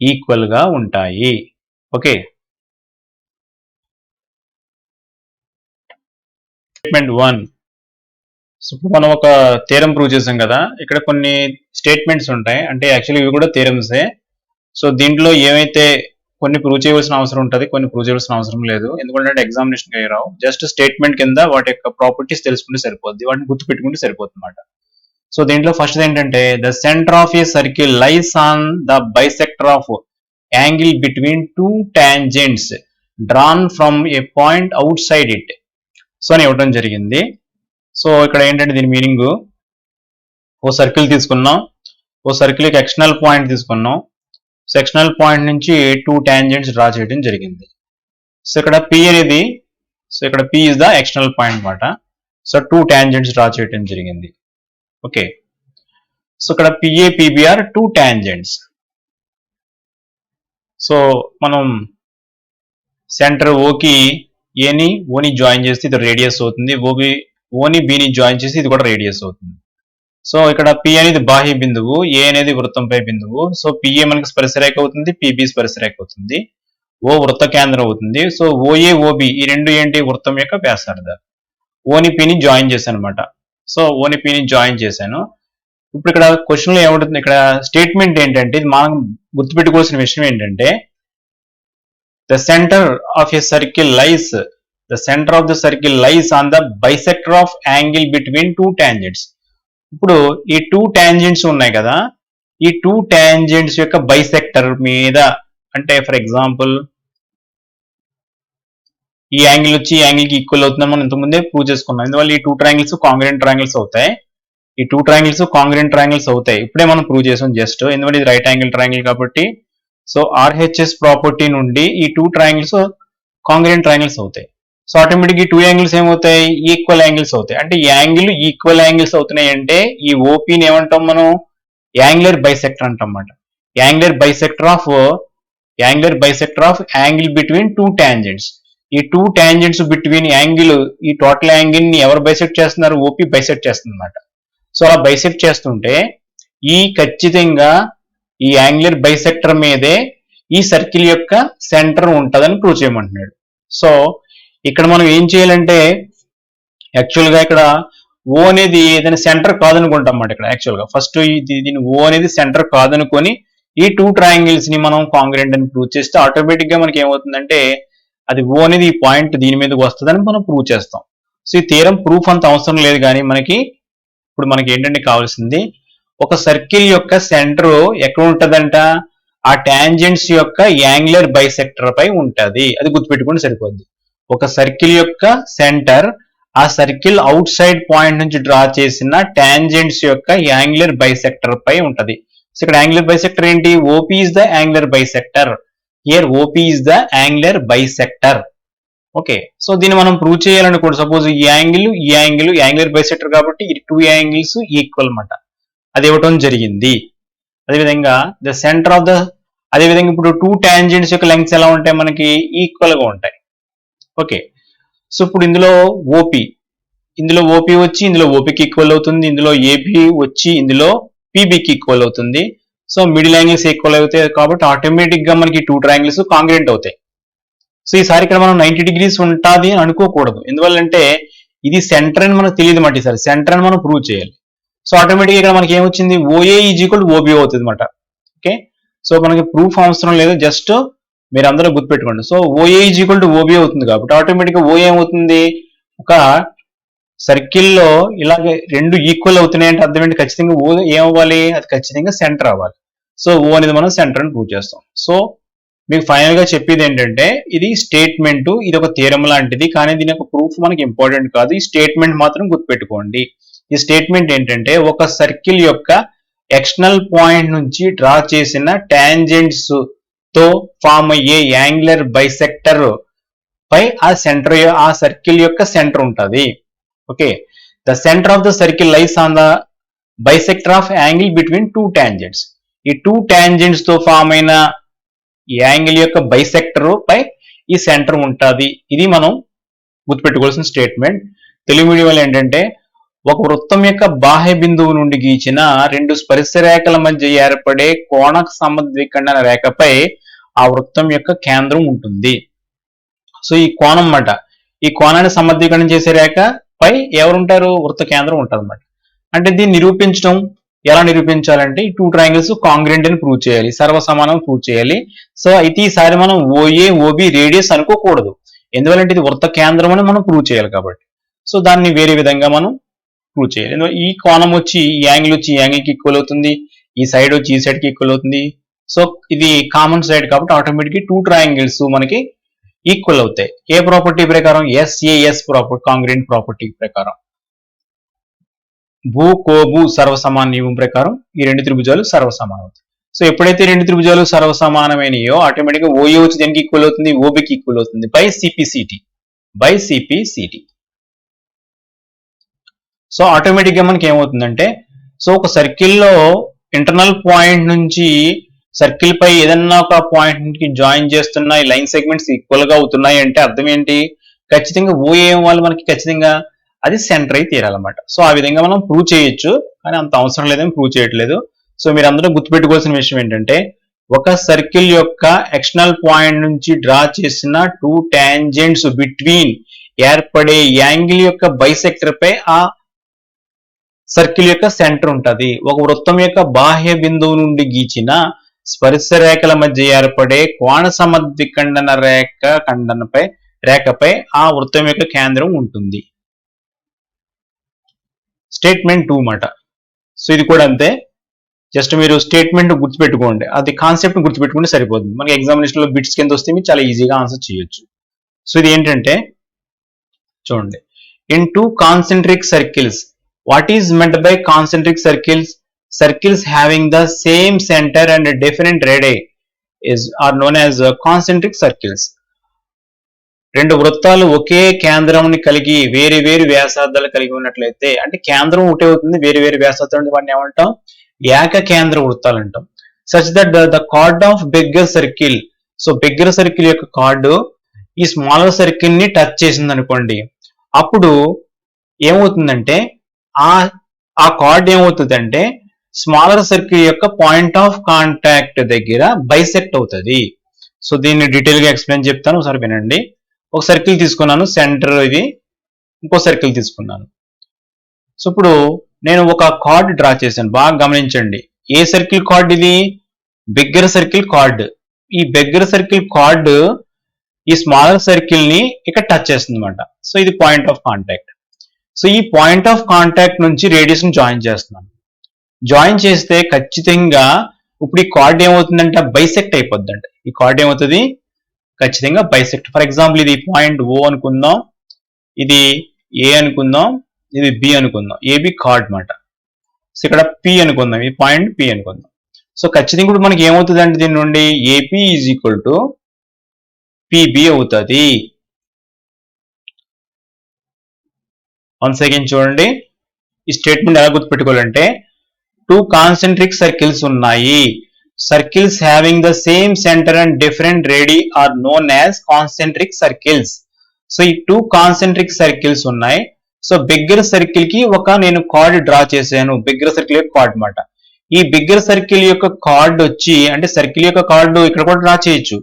ఈక్వల్ గా ఉంటాయి. Okay, statement 1. సో ఇప్పుడు మనం ఒక థీరం ప్రూవ్ చేసాం కదా, ఇక్కడ కొన్ని స్టేట్మెంట్స్ ఉంటాయి, అంటే యాక్చువల్లీ ఇవి కూడా థీరమ్సే. సో దీంట్లో ఏమైతే కొన్ని ప్రూవ్ చేయవలసిన అవసరం ఉంటుంది, కొన్ని ప్రూవ్ చేయవలసిన అవసరం లేదు. ఎందుకంటే ఎగ్జామినేషన్ అయ్యి రావు, జస్ట్ స్టేట్మెంట్ కింద వాటి యొక్క ప్రాపర్టీస్ తెలుసుకుంటే సరిపోద్ది, వాటిని గుర్తుపెట్టుకుంటే సరిపోతుంది అనమాట. సో దీంట్లో ఫస్ట్ ఏంటంటే, the centre of a circle lies on the bisector of angle between 2 tangents drawn from A point out side it. So అని ఇవ్వడం జరిగింది. సో ఇక్కడ ఏంటంటే దీని మీనింగ్, ఓ సర్కిల్ తీసుకున్నాం, ఓ సర్కిల్కి ఎక్స్టర్నల్ పాయింట్ తీసుకున్నాం. సో ఎక్స్టర్నల్ పాయింట్ నుంచి 2 టాంజెంట్స్ డ్రా చేయడం జరిగింది. సో ఇక్కడ పి అనేది, సో ఇక్కడ P is the external point అనమాట. సో 2 టాంజెంట్స్ డ్రా చేయడం జరిగింది. ఓకే, సో ఇక్కడ పిఏ పిబిఆర్ 2 టాంజెంట్స్. సో మనం సెంటర్ ఓకి ఏని ఓని జాయిన్ చేస్తే ఇది రేడియస్ అవుతుంది, ఓని బిని జాయిన్ చేసి ఇది కూడా రేడియస్ అవుతుంది. సో ఇక్కడ పి అనేది బాహ్య బిందువు, ఏ అనేది వృత్తంపై బిందువు. సో పిఏ మనకి స్పర్శరేఖ అవుతుంది, పిబి స్పర్శరేఖ అవుతుంది, ఓ వృత్త కేంద్రం అవుతుంది. సో ఓఏ ఓబి ఈ రెండు ఏంటి? వృత్తం యొక్క వ్యాసార్థాలు. ఓని పిని జాయిన్ చేశాను అనమాట. సో ఓని పిని జాయిన్ చేశాను. ఇప్పుడు ఇక్కడ క్వశ్చన్ లో ఏముంటుంది, ఇక్కడ స్టేట్మెంట్ ఏంటంటే, ఇది మనం గుర్తుపెట్టుకోవాల్సిన విషయం ఏంటంటే, the centre of a circle lies, the centre of the circle lies on the bisector of angle between 2 tangents. ఇప్పుడు ఈ 2 టాంజెంట్స్ ఉన్నాయి కదా, ఈ 2 టాంజెంట్స్ యొక్క బైసెక్టర్ మీద, అంటే ఫర్ ఎగ్జాంపుల్ ఈ యాంగిల్ వచ్చి ఈ యాంగిల్ కి ఈక్వల్ అవుతుందని మనం ఇంతకుముందే ప్రూవ్ చేసుకున్నాం. ఇందువల్ల ఈ 2 ట్రయాంగిల్స్ కాంగ్రెంట్ ట్రయాంగిల్స్ అవుతాయి. ఈ 2 ట్రయాంగిల్స్ కాంగ్రెంట్ ట్రయాంగిల్స్ అవుతాయి, ఇప్పుడే మనం ప్రూవ్ చేసాం జస్ట్, ఎందుకంటే ఇది రైట్ యాంగిల్ ట్రయాంగిల్ కాబట్టి. సో ఆర్హెచ్ఎస్ ప్రాపర్టీ నుండి ఈ 2 ట్రయాంగిల్స్ కాంగ్రెంట్ ట్రయాంగిల్స్ అవుతాయి. సో ఆటోమేటిక్ ఈ 2 యాంగిల్స్ ఏమవుతాయి? ఈక్వల్ యాంగిల్స్ అవుతాయి. అంటే ఈ యాంగిల్ ఈక్వల్ యాంగిల్స్ అవుతున్నాయి అంటే ఈ ఓపీని ఏమంటాం మనం? యాంగులర్ బైసెక్టర్ అంటాం అన్నమాట. Angular bisector of angle between 2 tangents. ఈ 2 టాంజెంట్స్ బిట్వీన్ యాంగిల్, ఈ టోటల్ యాంగిల్ ని ఎవరు బైసెక్ట్ చేస్తున్నారు? ఓపీ బైసెక్ట్ చేస్తుంది అనమాట. సో అలా బైసెక్ట్ చేస్తుంటే ఈ ఖచ్చితంగా ఈ యాంగులర్ బైసెక్టర్ మీదే ఈ సర్కిల్ యొక్క సెంటర్ ఉంటుందని ప్రూవ్ చేయమంటున్నాడు. సో ఇక్కడ మనం ఏం చేయాలంటే, యాక్చువల్ గా ఇక్కడ ఓ అనేది ఏదైనా సెంటర్ కాదనుకుంటాం అన్నమాట. ఇక్కడ యాక్చువల్ గా ఫస్ట్ దీని ఓ అనేది సెంటర్ కాదనుకొని ఈ 2 ట్రయాంగిల్స్ ని మనం కాంగ్రెంట్ అని ప్రూవ్ చేస్తే ఆటోమేటిక్ గా మనకి ఏమవుతుందంటే, అది ఓ అనేది ఈ పాయింట్ దీని మీదకి వస్తుందని మనం ప్రూవ్ చేస్తాం. సో ఈ థీరం ప్రూఫ్ అంత అవసరం లేదు, కానీ ఇప్పుడు మనకి ఏంటంటే కావాల్సింది, ఒక సర్కిల్ యొక్క సెంటర్ ఎక్కడ ఉంటదంట? ఆ టాంజెంట్స్ యొక్క యాంగులర్ బైసెక్టర్ పై ఉంటది. అది గుర్తుపెట్టుకుంటే సరిపోద్ది. ఒక సర్కిల్ యొక్క సెంటర్ ఆ సర్కిల్ అవుట్ సైడ్ పాయింట్ నుంచి డ్రా చేసిన టాంజెంట్స్ యొక్క యాంగులర్ బైసెక్టర్ పై ఉంటది. సో ఇక్కడ యాంగులర్ బైసెక్టర్ ఏంటి? OP is the angular bisector. Here OP is the angular bisector. Okay, so దీన్ని మనం ప్రూవ్ చేయాలనుకోండి, సపోజ్ ఈ యాంగులర్ బైసెక్టర్ కాబట్టి ఈ 2 యాంగిల్స్ ఈక్వల్ అన్నమాట. అది ఇవ్వటం జరిగింది. అదేవిధంగా ద సెంటర్ ఆఫ్ ద, అదేవిధంగా ఇప్పుడు 2 టాంజెంట్స్ యొక్క లెంగ్త్స్ ఎలా ఉంటాయి? మనకి ఈక్వల్ గా ఉంటాయి. ఓకే, సో ఇప్పుడు ఇందులో ఓపీ వచ్చి ఇందులో ఓపీకి ఈక్వల్ అవుతుంది, ఇందులో ఏపీ వచ్చి ఇందులో పీబీకి ఈక్వల్ అవుతుంది. సో మిడిల్ యాంగిల్స్ ఈక్వల్ అవుతాయి కాబట్టి ఆటోమేటిక్ గా మనకి 2 ట్రయాంగిల్స్ కాంగ్రెంట్ అవుతాయి. సో ఈసారి ఇక్కడ మనం 90 డిగ్రీస్ ఉంటుంది అని అనుకోకూడదు. ఎందువల్లంటే ఇది సెంటర్ అని మనకు తెలియదు మాట. ఈసారి సెంటర్ అని మనం ప్రూవ్ చేయాలి. సో ఆటోమేటిక్ ఇక్కడ మనకి ఏమొచ్చింది, OA is equal to OB అవుతుంది అనమాట. ఓకే, సో మనకి ప్రూఫ్ అవసరం లేదు, జస్ట్ మీరు అందరూ గుర్తుపెట్టుకోండి. So OA is equal to OB అవుతుంది కాబట్టి ఆటోమేటిక్ గా ఓఏ ఏమవుతుంది, ఒక సర్కిల్లో ఇలాగే రెండు ఈక్వల్ అవుతున్నాయి అంటే అర్థం ఏంటి, ఖచ్చితంగా ఓ ఏమవ్వాలి, అది ఖచ్చితంగా సెంటర్ అవ్వాలి. సో ఓ అనేది మనం సెంటర్ అని ప్రూవ్ చేస్తాం. సో మీకు ఫైనల్ గా చెప్పేది ఏంటంటే ఇది స్టేట్మెంట్, ఇది ఒక థియరం లాంటిది, కానీ దీని యొక్క ప్రూఫ్ మనకి ఇంపార్టెంట్ కాదు. ఈ స్టేట్మెంట్ మాత్రం గుర్తుపెట్టుకోండి. ఈ స్టేట్మెంట్ ఏంటంటే ఒక సర్కిల్ యొక్క ఎక్స్టర్నల్ పాయింట్ నుంచి డ్రా చేసిన టాంజెంట్స్ తో ఫామ్ అయ్యే యాంగులర్ బైసెక్టర్ పై ఆ సర్కిల్ యొక్క సెంటర్ ఉంటుంది. Okay, the centre of the circle lies on the bisector of angle between 2 tangents. ఈ 2 టాంజెంట్స్ తో ఫామ్ అయిన యాంగిల్ యొక్క బైసెక్టర్ పై ఈ సెంటర్ ఉంటుంది. ఇది మనం గుర్తుపెట్టుకోవాల్సిన స్టేట్మెంట్. తెలుగు మీడియం ఏంటంటే ఒక వృత్తం యొక్క బాహ్య బిందువు నుండి గీచిన 2 స్పర్శ రేఖల మధ్య ఏర్పడే కోణ సమద్విఖండన రేఖపై ఆ వృత్తం యొక్క కేంద్రం ఉంటుంది. సో ఈ కోణం అన్నమాట, ఈ కోణాన్ని సమద్విఖండం చేసే రేఖ పై ఎవరుంటారు, వృత్త కేంద్రం ఉంటుంది అన్నమాట. అంటే దీన్ని నిరూపించడం ఎలా నిరూపించాలంటే ఈ 2 ట్రయాంగిల్స్ కాంగ్రెంట్ అని ప్రూవ్ చేయాలి, సర్వసమానం ప్రూవ్ చేయాలి. సో అయితే ఈసారి మనం ఓఏ ఓబి రేడియస్ అనుకోకూడదు, ఎందువల్లంటే ఇది వృత్త కేంద్రం అని మనం ప్రూవ్ చేయాలి కాబట్టి. సో దాన్ని వేరే విధంగా మనం ప్రూవ్ చేయాలి. ఈ కోణం వచ్చి ఈ యాంగిల్ వచ్చి ఈ యాంగిల్ కి ఈక్వల్ అవుతుంది, ఈ సైడ్ వచ్చి ఈ సైడ్ కి ఈక్వల్ అవుతుంది. సో ఇది కామన్ సైడ్ కాబట్టి ఆటోమేటిక్ 2 ట్రయాంగిల్స్ మనకి ఈక్వల్ అవుతాయి. ఏ ప్రాపర్టీ ప్రకారం, ఎస్ఏఎస్ ప్రాపర్టీ, కాంగ్రెంట్ ప్రాపర్టీ ప్రకారం, భూ కోబు సర్వసమాన నియమం ప్రకారం ఈ 2 త్రిభుజాలు సర్వసమానం అవుతాయి. సో ఎప్పుడైతే 2 త్రిభుజాలు సర్వసమానమైనయో ఆటోమేటిక్ గా ఓఏ వచ్చి దేనికి ఈక్వల్ అవుతుంది, ఓబికి ఈక్వల్ అవుతుంది బై సిపిసిటి. సో ఆటోమేటిక్ గా మనకి ఏమవుతుందంటే, సో ఒక సర్కిల్లో ఇంటర్నల్ పాయింట్ నుంచి సర్కిల్ పై ఏదన్నా ఒక పాయింట్ కి జాయిన్ చేస్తున్న ఈ లైన్ సెగ్మెంట్స్ ఈక్వల్ గా అవుతున్నాయి అంటే అర్థం ఏంటి, ఖచ్చితంగా ఓఏ వాళ్ళు మనకి ఖచ్చితంగా అది సెంటర్ అయి తీరాలన్నమాట. సో ఆ విధంగా మనం ప్రూవ్ చేయొచ్చు, కానీ అంత అవసరం లేదని ప్రూవ్ చేయట్లేదు. సో మీరు అందరూ గుర్తుపెట్టుకోవాల్సిన విషయం ఏంటంటే ఒక సర్కిల్ యొక్క ఎక్స్టర్నల్ పాయింట్ నుంచి డ్రా చేసిన 2 టాంజెంట్స్ బిట్వీన్ ఏర్పడే యాంగిల్ యొక్క బైసెక్టర్ పై ఆ సర్కిల్ యొక్క సెంటర్ ఉంటుంది. ఒక వృత్తం యొక్క బాహ్య బిందువు నుండి గీచిన స్పర్శ రేఖల మధ్య ఏర్పడే కోణ సమద్విఖండన రేఖపై ఆ వృత్తం యొక్క కేంద్రం ఉంటుంది. స్టేట్మెంట్ 2 మాట. సో ఇది కూడా అంతే, జస్ట్ మీరు స్టేట్మెంట్ గుర్తుపెట్టుకోండి, అది కాన్సెప్ట్ గుర్తుపెట్టుకుంటే సరిపోతుంది. మనకి ఎగ్జామినేషన్ లో బిట్స్ కింద వస్తే మీరు చాలా ఈజీగా ఆన్సర్ చేయొచ్చు. సో ఇది ఏంటంటే చూడండి, in 2 concentric circles, what is meant by concentric circles, circles having the same center and different radii are known as concentric circles. 2 వృత్తాలు ఒకే కేంద్రంని కలిగి వేరు వేరు వ్యాసార్థాలు కలిగి ఉన్నట్లయితే, అంటే కేంద్రం ఒకటే అవుతుంది, వేరు వేరు వ్యాసార్థాలు వాటిని ఏమంటాం, ఏక కేంద్ర వృత్తాలు అంటాం. such that the chord of bigger circle, so bigger circle యొక్క కార్డు ఈ స్మాలర్ సర్కిల్ ని టచ్ చేసింది అనుకోండి, అప్పుడు ఏమవుతుందంటే ఆ కార్డ్ ఏమవుతుందంటే స్మాలర్ సర్కిల్ యొక్క పాయింట్ ఆఫ్ కాంటాక్ట్ దగ్గర బైసెక్ట్ అవుతుంది. సో దీన్ని డీటెయిల్ గా ఎక్స్ప్లెయిన్ చెప్తాను, ఒకసారి వినండి. ఒక సర్కిల్ తీసుకున్నాను, సెంటర్ ఇది, ఇంకో సర్కిల్ తీసుకున్నాను. సో ఇప్పుడు నేను ఒక కార్డ్ డ్రా చేశాను, బాగా గమనించండి. ఏ సర్కిల్ కార్డ్ ఇది, బిగ్గర్ సర్కిల్ కార్డ్. ఈ బిగ్గర్ సర్కిల్ కార్డ్ ఈ స్మాలర్ సర్కిల్ ని ఇక్కడ టచ్ చేస్తుంది అనమాట. సో ఇది పాయింట్ ఆఫ్ కాంటాక్ట్. సో ఈ పాయింట్ ఆఫ్ కాంటాక్ట్ నుంచి రేడియస్ ని జాయిన్ చేస్తున్నాను. జాయిన్ చేస్తే ఖచ్చితంగా ఇప్పుడు ఈ కార్డ్ ఏమవుతుందంటే బైసెక్ట్ అయిపోద్దంట. ఈ కార్డ్ ఏమవుతుంది, ఖచ్చితంగా బైసెక్ట్. ఫర్ ఎగ్జాంపుల్ ఇది పాయింట్ ఓ అనుకుందాం, ఇది ఏ అనుకుందాం, ఇది బి అనుకుందాం, ఏబి కార్డ్ మాట. సో ఇక్కడ పి అనుకుందాం, ఈ పాయింట్ పి అనుకుందాం. సో ఖచ్చితంగా ఇప్పుడు మనకి ఏమవుతుంది అంటే దీని నుండి AP is equal to PB అవుతుంది. వన్ సెకండ్ చూడండి, ఈ స్టేట్మెంట్ ఎలా గుర్తుపెట్టుకోవాలంటే 2 కాన్సెంట్రిక్ సర్కిల్స్ ఉన్నాయి. Circles having the same centre and different radii are known as concentric circles. So ఈ 2 కాన్సెంట్రిక్ సర్కిల్స్ ఉన్నాయి. సో బిగ్గర్ సర్కిల్ కి నేను కార్డ్ డ్రా చేశాను, బిగ్గర్ సర్కిల్ కార్డ్ మాట. ఈ బిగ్గర్ సర్కిల్ యొక్క కార్డ్ వచ్చి, అంటే సర్కిల్ యొక్క కార్డు ఇక్కడ కూడా డ్రా చేయొచ్చు,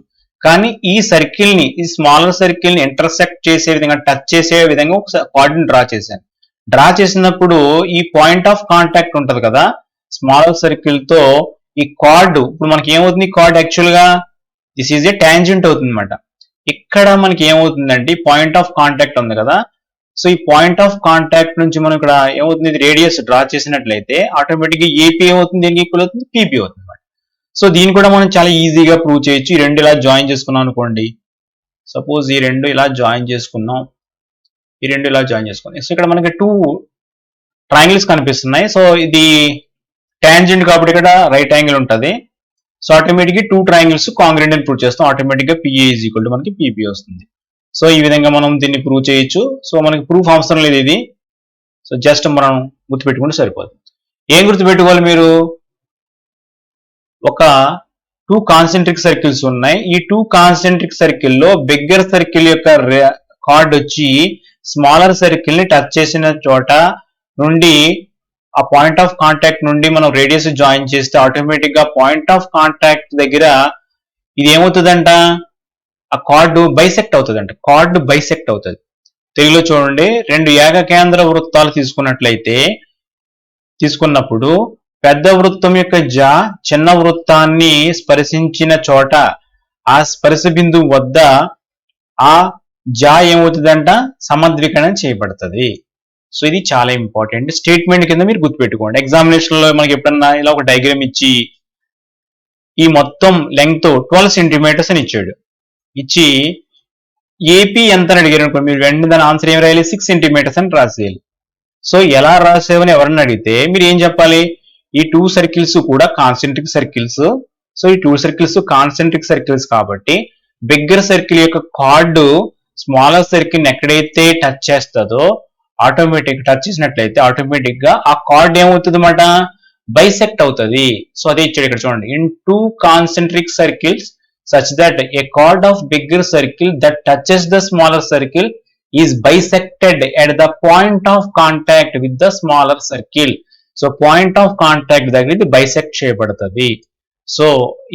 కానీ ఈ సర్కిల్ ని, ఈ స్మాలర్ సర్కిల్ ని ఇంటర్సెక్ట్ చేసే విధంగా, టచ్ చేసే విధంగా ఒక కార్డ్ ని డ్రా చేశాను. డ్రా చేసినప్పుడు ఈ పాయింట్ ఆఫ్ కాంటాక్ట్ ఉంటది కదా స్మాలర్ సర్కిల్ తో, ఈ కార్డు ఇప్పుడు మనకి ఏమవుతుంది, కార్డ్ యాక్చువల్ గా దిస్ ఈజ్ ఏ టాంజెంట్ అవుతుంది అనమాట. ఇక్కడ మనకి ఏమవుతుందంటే పాయింట్ ఆఫ్ కాంటాక్ట్ ఉంది కదా, సో ఈ పాయింట్ ఆఫ్ కాంటాక్ట్ నుంచి మనం ఇక్కడ ఏమవుతుంది, ఇది రేడియస్ డ్రా చేసినట్లయితే ఆటోమేటిక్ గా ఏపీ ఏమవుతుంది, దీనికి ఈక్వల్ అవుతుంది, పీపీ అవుతుంది అనమాట. సో దీన్ని కూడా మనం చాలా ఈజీగా ప్రూవ్ చేయొచ్చు. ఈ రెండు ఇలా జాయిన్ చేసుకున్నాం అనుకోండి, సపోజ్ ఈ రెండు ఇలా జాయిన్ చేసుకున్నాం, ఈ రెండు ఇలా జాయిన్ చేసుకున్నాం. సో ఇక్కడ మనకి 2 ట్రయాంగిల్స్ కనిపిస్తున్నాయి. సో ఇది టాంజెంట్ కాబట్టి ఇక్కడ రైట్ యాంగిల్ ఉంటుంది. సో ఆటోమేటిక్ 2 ట్రయాంగిల్స్ కాంగ్రుయెంట్ అని ప్రూవ్ చేస్తాం. ఆటోమేటిక్ గా పిఏ ఈజ్ ఈక్వల్ టు మనకి పీపీ వస్తుంది. సో ఈ విధంగా మనం దీన్ని ప్రూవ్ చేయొచ్చు. సో మనకి ప్రూఫ్ అవసరం లేదు ఇది, సో జస్ట్ మనం గుర్తుపెట్టుకుంటే సరిపోతుంది. ఏం గుర్తుపెట్టుకోవాలి మీరు, ఒక 2 కాన్సెంట్రిక్ సర్కిల్స్ ఉన్నాయి. ఈ 2 కాన్సెంట్రిక్ సర్కిల్ లో బిగ్గర్ సర్కిల్ యొక్క కార్డ్ వచ్చి స్మాలర్ సర్కిల్ ని టచ్ చేసిన చోట నుండి, ఆ పాయింట్ ఆఫ్ కాంటాక్ట్ నుండి మనం రేడియస్ జాయిన్ చేస్తే ఆటోమేటిక్ గా పాయింట్ ఆఫ్ కాంటాక్ట్ దగ్గర ఇది ఏమవుతుందంట, ఆ కార్డు బైసెక్ట్ అవుతుందంట. కార్డు బైసెక్ట్ అవుతుంది. తెలుగులో చూడండి, 2 ఏకకేంద్ర వృత్తాలు తీసుకున్నప్పుడు పెద్ద వృత్తం యొక్క జా చిన్న వృత్తాన్ని స్పర్శించిన చోట ఆ స్పర్శ బిందువు వద్ద ఆ జా ఏమవుతుందంట, సమద్వికరణం చేయబడుతుంది. సో ఇది చాలా ఇంపార్టెంట్ స్టేట్మెంట్ కింద మీరు గుర్తుపెట్టుకోండి. ఎగ్జామినేషన్ లో మనకి ఎప్పుడన్నా ఇలా ఒక డయాగ్రామ్ ఇచ్చి ఈ మొత్తం లెంగ్త్ 12 సెంటీమీటర్స్ అని ఇచ్చి ఏపీ ఎంత అని అడిగారు అనుకో, మీరు వెంటనే దాని ఆన్సర్ ఏం రాయాలి, 6 సెంటీమీటర్స్ అని రాసేయాలి. సో ఎలా రాసేవని ఎవరన్నా అడిగితే మీరు ఏం చెప్పాలి, ఈ 2 సర్కిల్స్ కూడా కాన్సెంట్రిక్ సర్కిల్స్. సో ఈ 2 సర్కిల్స్ కాన్సెంట్రిక్ సర్కిల్స్ కాబట్టి బిగ్గర్ సర్కిల్ యొక్క కార్డు స్మాలర్ సర్కిల్ ఎక్కడైతే టచ్ చేస్తుందో టచ్ చేసినట్లయితే ఆటోమేటిక్ గా ఆ కార్డ్ ఏమవుతుంది అన్నమాట, బైసెక్ట్ అవుతుంది. సో అదే ఇచ్చాడు ఇక్కడ చూడండి, in 2 concentric circles such that a chord of bigger circle that touches the smaller circle is bisected at the point of contact with the smaller circle. So point of contact దగ్గర ఇది bisect చేయబడుతుంది. So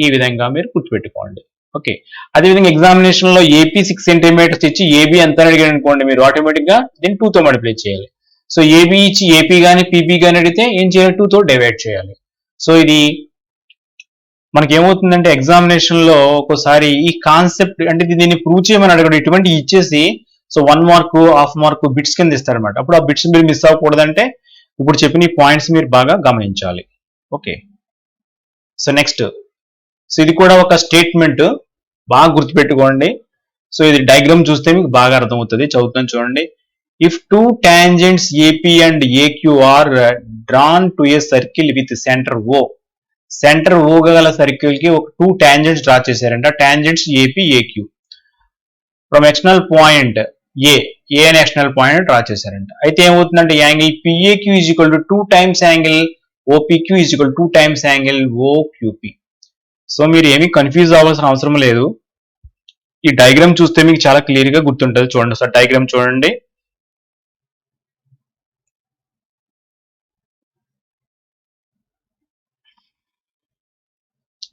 ఈ విధంగా మీరు గుర్తుపెట్టుకోండి. Okay, అదేవిధంగా examination లో AP 6 centimetres ఇచ్చి ఏబీ ఎంత అడిగారు అనుకోండి, మీరు ఆటోమేటిక్ గా దీన్ని 2 తో మల్టిప్లై చేయాలి. సో ఏబీ ఇచ్చి ఏపీ గానీ పీపీ గానీ అడిగితే ఏం చేయాలి, 2 తో డివైడ్ చేయాలి. సో ఇది మనకి ఏమవుతుందంటే ఎగ్జామినేషన్ లో ఒక్కోసారి ఈ కాన్సెప్ట్, అంటే దీన్ని ప్రూవ్ చేయమని అడగడం, ఇటువంటి ఇచ్చేసి సో 1 మార్కు 1/2 మార్కు బిట్స్ కింద ఇస్తారనమాట. అప్పుడు ఆ బిట్స్ మీరు మిస్ అవ్వకూడదంటే ఇప్పుడు చెప్పిన ఈ పాయింట్స్ మీరు బాగా గమనించాలి. ఓకే, సో నెక్స్ట్, సో ఇది కూడా ఒక స్టేట్మెంట్, బాగా గుర్తుపెట్టుకోండి. సో ఇది డయాగ్రామ్ చూస్తే మీకు బాగా అర్థమవుతుంది. చదువుతాను చూడండి. If 2 tangents AP and AQ are drawn to a circle with centre O, centre O గల సర్కిల్ కి ఒక 2 టాంజెంట్స్ డ్రా చేశారంట. Tangents AP AQ from external point A అనే ఎక్స్టర్నల్ పాయింట్ డ్రా చేశారంట. అయితే ఏమవుతుందంటే angle PAQ is equal to 2 times angle OPQ is equal 2 times angle OQP. So మీరు ఏమీ కన్ఫ్యూజ్ అవ్వాల్సిన అవసరం లేదు. ఈ డయాగ్రామ్ చూస్తే మీకు చాలా క్లియర్ గా గుర్తుంటుంది. చూడండి సార్, డయాగ్రామ్ చూడండి.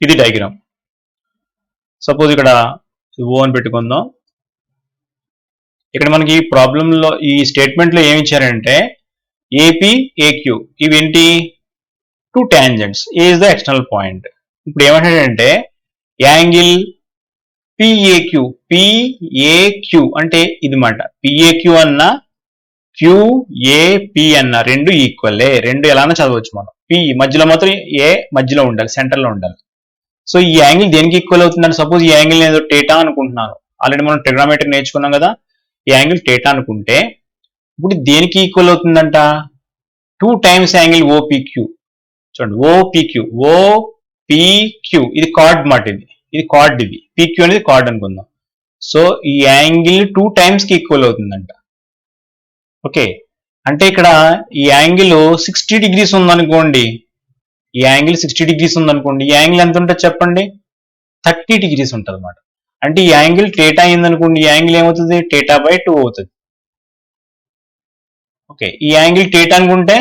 ఇది డయాగ్రామ్. సపోజ్ ఇక్కడ ఓ అని పెట్టుకుందాం. ఇక్కడ మనకి ప్రాబ్లం లో ఈ స్టేట్మెంట్ లో ఏమి ఇచ్చారంటే ఏపీ ఏక్యూ ఇవేంటి 2 tangents, A is the external point. ఇప్పుడు ఏమంటాడంటే యాంగిల్ పిఏక్యూ అంటే ఇది మాట, పిఏక్యూ అన్న క్యూఏపి అన్న రెండు ఈక్వల్లే, రెండు ఎలానో చదవచ్చు మనం. పి మధ్యలో మాత్రం ఏ మధ్యలో ఉండాలి, సెంటర్ లో ఉండాలి. సో ఈ యాంగిల్ దేనికి ఈక్వల్ అవుతుందంటే, సపోజ్ ఈ యాంగిల్ ఏదో టేటా అనుకుంటున్నాను, ఆల్రెడీ మనం ట్రిగ్నోమెట్రీ నేర్చుకున్నాం కదా, ఈ యాంగిల్ టేటా అనుకుంటే ఇప్పుడు దేనికి ఈక్వల్ అవుతుందంట, 2 టైమ్స్ యాంగిల్ ఓపీక్యూ. చూడండి, ఓపీక్యూ ఇది కార్డ్ మాట, ఇది కార్డ్, ఇది పీక్యూ అనేది కార్డ్ అనుకుందాం. సో ఈ యాంగిల్ 2 టైమ్స్ కి ఈక్వల్ అవుతుందంట. ఓకే, అంటే ఇక్కడ ఈ యాంగిల్ 60 డిగ్రీస్ ఉందనుకోండి, ఈ యాంగిల్ 60 డిగ్రీస్ ఉందనుకోండి, ఈ యాంగిల్ ఎంత ఉంటుంది చెప్పండి, 30 డిగ్రీస్ ఉంటుంది అన్నమాట. అంటే ఈ యాంగిల్ టేటా అయిందనుకోండి, ఈ యాంగిల్ ఏమవుతుంది, టేటా బై 2 అవుతుంది. ఓకే, ఈ యాంగిల్ టేటా అనుకుంటే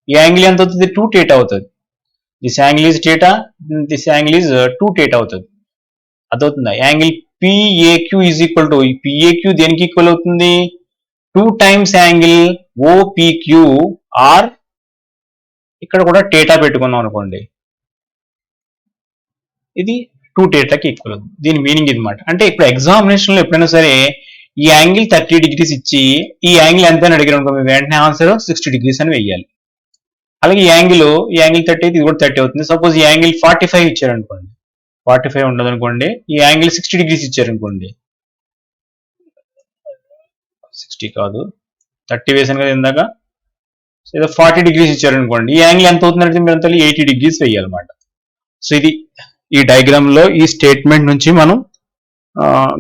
ఈ యాంగిల్ ఎంత అవుతుంది, 2 టేటా అవుతుంది. This angle is theta, this angle is 2 theta అవుతుంది. అదవుతుందా? Angle PAQ is equal to, ఈ PAQ దేనికి ఈక్వల్ అవుతుంది? 2 టైమ్స్ యాంగిల్ OPQ ఆర్ ఇక్కడ కూడా theta పెట్టుకున్నాం అనుకోండి, ఇది 2 theta కి ఈక్వల్ అవుతుంది. దీని మీనింగ్ ఇది మాట. అంటే ఇప్పుడు ఎగ్జామినేషన్ లో ఎప్పుడైనా సరే ఈ యాంగిల్ 30 degrees ఇచ్చి ఈ యాంగిల్ ఎంత అని అడిగారు అనుకో, వెంటనే ఆన్సర్ 60 degrees అని వెయ్యాలి. అలాగే ఈ యాంగిల్ 30 అయితే ఇది కూడా 30 అవుతుంది. సపోజ్ ఈ యాంగిల్ 45 ఇచ్చారు అనుకోండి, 45 ఉండదు అనుకోండి, ఈ యాంగిల్ 60 degrees ఇచ్చారు అనుకోండి, 60 కాదు 30 వేసాను కదా ఇందాక, ఏదో 40 degrees ఇచ్చారు అనుకోండి, ఈ యాంగిల్ ఎంత అవుతుందంటే మీరు అంతా 80 degrees వేయాలన్నమాట. సో ఇది ఈ డయాగ్రామ్ లో ఈ స్టేట్మెంట్ నుంచి మనం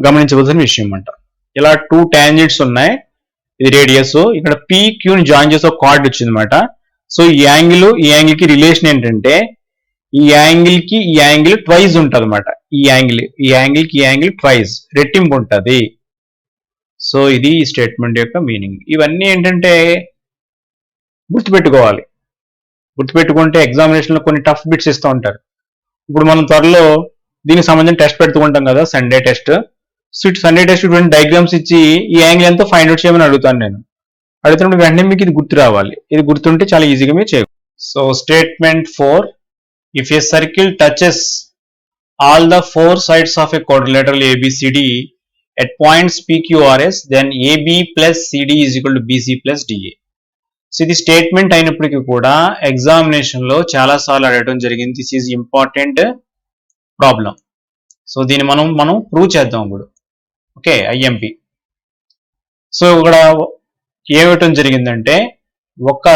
గమనించవలసిన విషయం అంట. ఇలా 2 టాంజెంట్స్ ఉన్నాయి, ఇది రేడియస్, ఇక్కడ PQ ని జాయిన్ చేసి ఒక కార్డ్ వచ్చింది అనమాట. సో ఈ యాంగిల్ కి రిలేషన్ ఏంటంటే ఈ యాంగిల్ ట్వైజ్ ఉంటుంది అనమాట. ఈ యాంగిల్ ట్వైజ్ రెట్టింపు ఉంటుంది. సో ఇది ఈ స్టేట్మెంట్ యొక్క మీనింగ్. ఇవన్నీ ఏంటంటే గుర్తుపెట్టుకుంటే ఎగ్జామినేషన్ లో కొన్ని టఫ్ బిట్స్ ఇస్తూ ఉంటారు. ఇప్పుడు మనం త్వరలో దీనికి సంబంధించిన టెస్ట్ పెడుతూ ఉంటాం కదా, సండే టెస్ట్. సండే టెస్ట్ ఇటువంటి డయాగ్రామ్స్ ఇచ్చి ఈ యాంగిల్ ఎంతో ఫైండ్ అవుట్ చేయమని అడుగుతాను నేను. అడుగుతున్నప్పుడు వెంటనే మీకు ఇది గుర్తు రావాలి. ఇది గుర్తుంటే చాలా ఈజీగా మీరు చేయగలరు. So statement 4, if a circle touches all the 4 sides of a quadrilateral ABCD at points PQRS, then AB plus CD is equal to BC plus DA. So ఇది స్టేట్మెంట్ అయినప్పటికీ కూడా ఎగ్జామినేషన్ లో చాలా సార్లు అడగడం జరిగింది. This is important problem. So దీన్ని మనం ప్రూవ్ చేద్దాం ఇప్పుడు. Okay, IMP. సో ఇక్కడ ఏమిటం జరిగిందంటే ఒక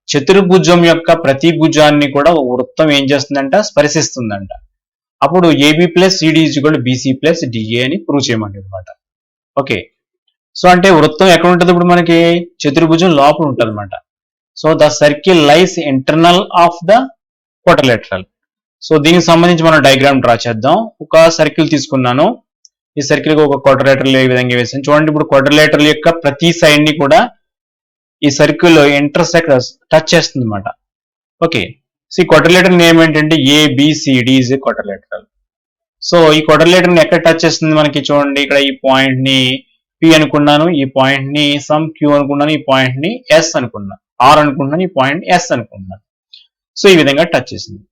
చతుర్భుజం యొక్క ప్రతి భుజాన్ని కూడా ఒక వృత్తం ఏం చేస్తుందంట, స్పర్శిస్తుందంట. అప్పుడు AB plus CD is equal to BC plus DA అని ప్రూవ్ చేయమంటారు అనమాట. ఓకే, సో అంటే వృత్తం ఎక్కడ ఉంటుంది? ఇప్పుడు మనకి చతుర్భుజం లోపల ఉంటుంది అనమాట. So the circle lies internal of the quadrilateral. So దీనికి సంబంధించి మనం డయాగ్రామ్ డ్రా చేద్దాం. ఒక సర్కిల్ తీసుకున్నాను, ఈ సర్కిల్ కి ఒక క్వాడ్రిలేటరల్ ఏ విధంగా వేసాను చూడండి. ఇప్పుడు క్వాడ్రిలేటరల్ యొక్క ప్రతి సైడ్ ని కూడా ఈ సర్కిల్ ఇంటర్సెక్ట్ టచ్ చేస్తుంది అనమాట. ఓకే, సో ఈ క్వాడ్రిలేటరల్ నేమ్ ఏంటంటే ABCD is a quadrilateral. So ఈ క్వాడ్రిలేటరల్ ని ఎక్కడ టచ్ చేస్తుంది మనకి చూడండి, ఇక్కడ ఈ పాయింట్ ని P అనుకున్నాను, ఈ పాయింట్ ని సమ్ Q అనుకున్నాను, ఈ పాయింట్ ని S అనుకున్నాను, R అనుకున్నాను, ఈ పాయింట్ S అనుకున్నాను. సో ఈ విధంగా టచ్ చేసింది.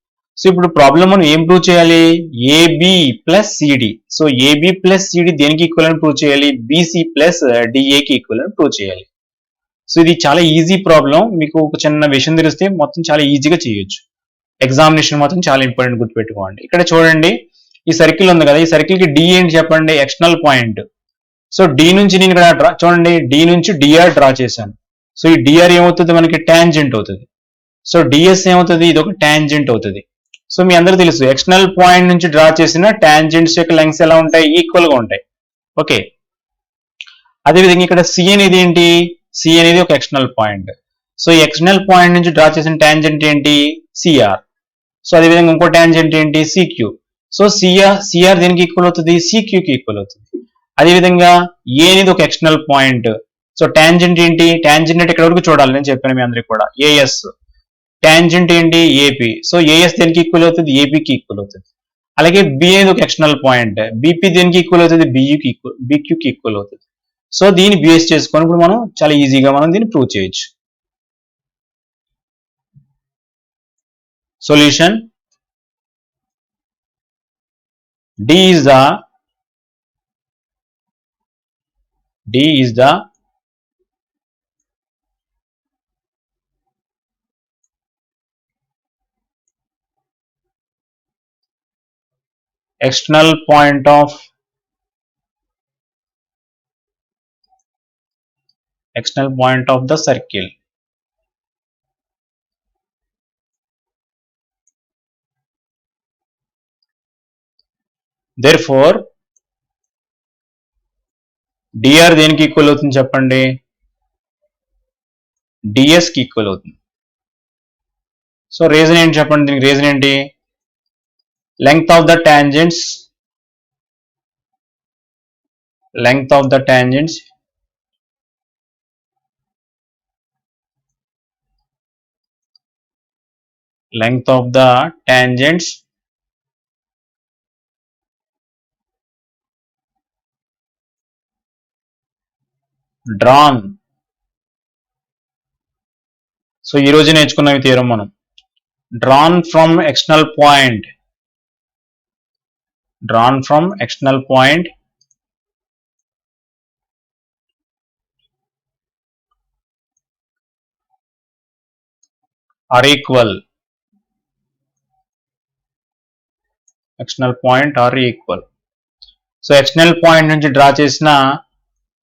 సో ఇప్పుడు ప్రాబ్లం మనం ఏం ప్రూవ్ చేయాలి? AB plus CD. So AB plus CD దేనికి ఈక్వల్ అని ప్రూవ్ చేయాలి? BC ప్లస్ DA కి ఈక్వల్ అని ప్రూవ్ చేయాలి. సో ఇది చాలా ఈజీ ప్రాబ్లం. మీకు ఒక చిన్న విషయం తెలిస్తే మొత్తం చాలా ఈజీగా చేయొచ్చు. ఎగ్జామినేషన్ మాత్రం చాలా ఇంపార్టెంట్, గుర్తుపెట్టుకోండి. ఇక్కడ చూడండి, ఈ సర్కిల్ ఉంది కదా, ఈ సర్కిల్ కి D ఏంటి చెప్పండి? External point. సో D నుంచి నేను ఇక్కడ చూడండి, D నుంచి DR డ్రా చేశాను. సో ఈ DR ఏమవుతుంది మనకి? టాంజెంట్ అవుతుంది. సో DS ఏమవుతుంది? ఇది ఒక టాంజెంట్ అవుతుంది. సో మీ అందరూ తెలుసు, ఎక్స్టర్నల్ పాయింట్ నుంచి డ్రా చేసిన టాంజెంట్స్ యొక్క లెంగ్స్ ఎలా ఉంటాయి? ఈక్వల్ గా ఉంటాయి. ఓకే, అదేవిధంగా ఇక్కడ C అనేది ఏంటి? C అనేది ఒక ఎక్స్టర్నల్ పాయింట్. సో ఈ ఎక్స్టర్నల్ పాయింట్ నుంచి డ్రా చేసిన టాంజెంట్ ఏంటి? CR. సో అదేవిధంగా ఇంకో టాంజెంట్ ఏంటి? CQ. సో CR దేనికి ఈక్వల్ అవుతుంది? CQ కి ఈక్వల్ అవుతుంది. అదేవిధంగా A అనేది ఒక ఎక్స్టర్నల్ పాయింట్. సో టాంజెంట్ ఏంటి? టాంజెంట్ అంటే ఇక్కడ వరకు చూడాలి, నేను చెప్పాను మీ అందరికి కూడా. AS. టాంజెంట్ ఏంటి? AP. సో AS దేనికి ఈక్వల్ అవుతుంది? AB కి ఈక్వల్ అవుతుంది. అలాగే B అనేది ఒక ఎక్స్టర్నల్ పాయింట్. BP దేనికి ఈక్వల్ అవుతుంది? BQ కి ఈక్వల్ అవుతుంది. సో దీన్ని బేస్ చేసుకొని ఇప్పుడు మనం చాలా ఈజీగా మనం దీన్ని ప్రూవ్ చేయొచ్చు. Solution: D is the external point of the circle. Therefore DR దేనికి ఈక్వల్ అవుతుంది చెప్పండి? DS కి ఈక్వల్ అవుతుంది. సో రీజన్ ఏంటి చెప్పండి? దీనికి రీజన్ ఏంటి? length of the tangents length of the tangents drawn. So ఈ రోజు నేర్చుకున్నాం ఈ థియరం మనం. drawn from external point are equal. External point are equal. So external point నుంచి డ్రా చేసిన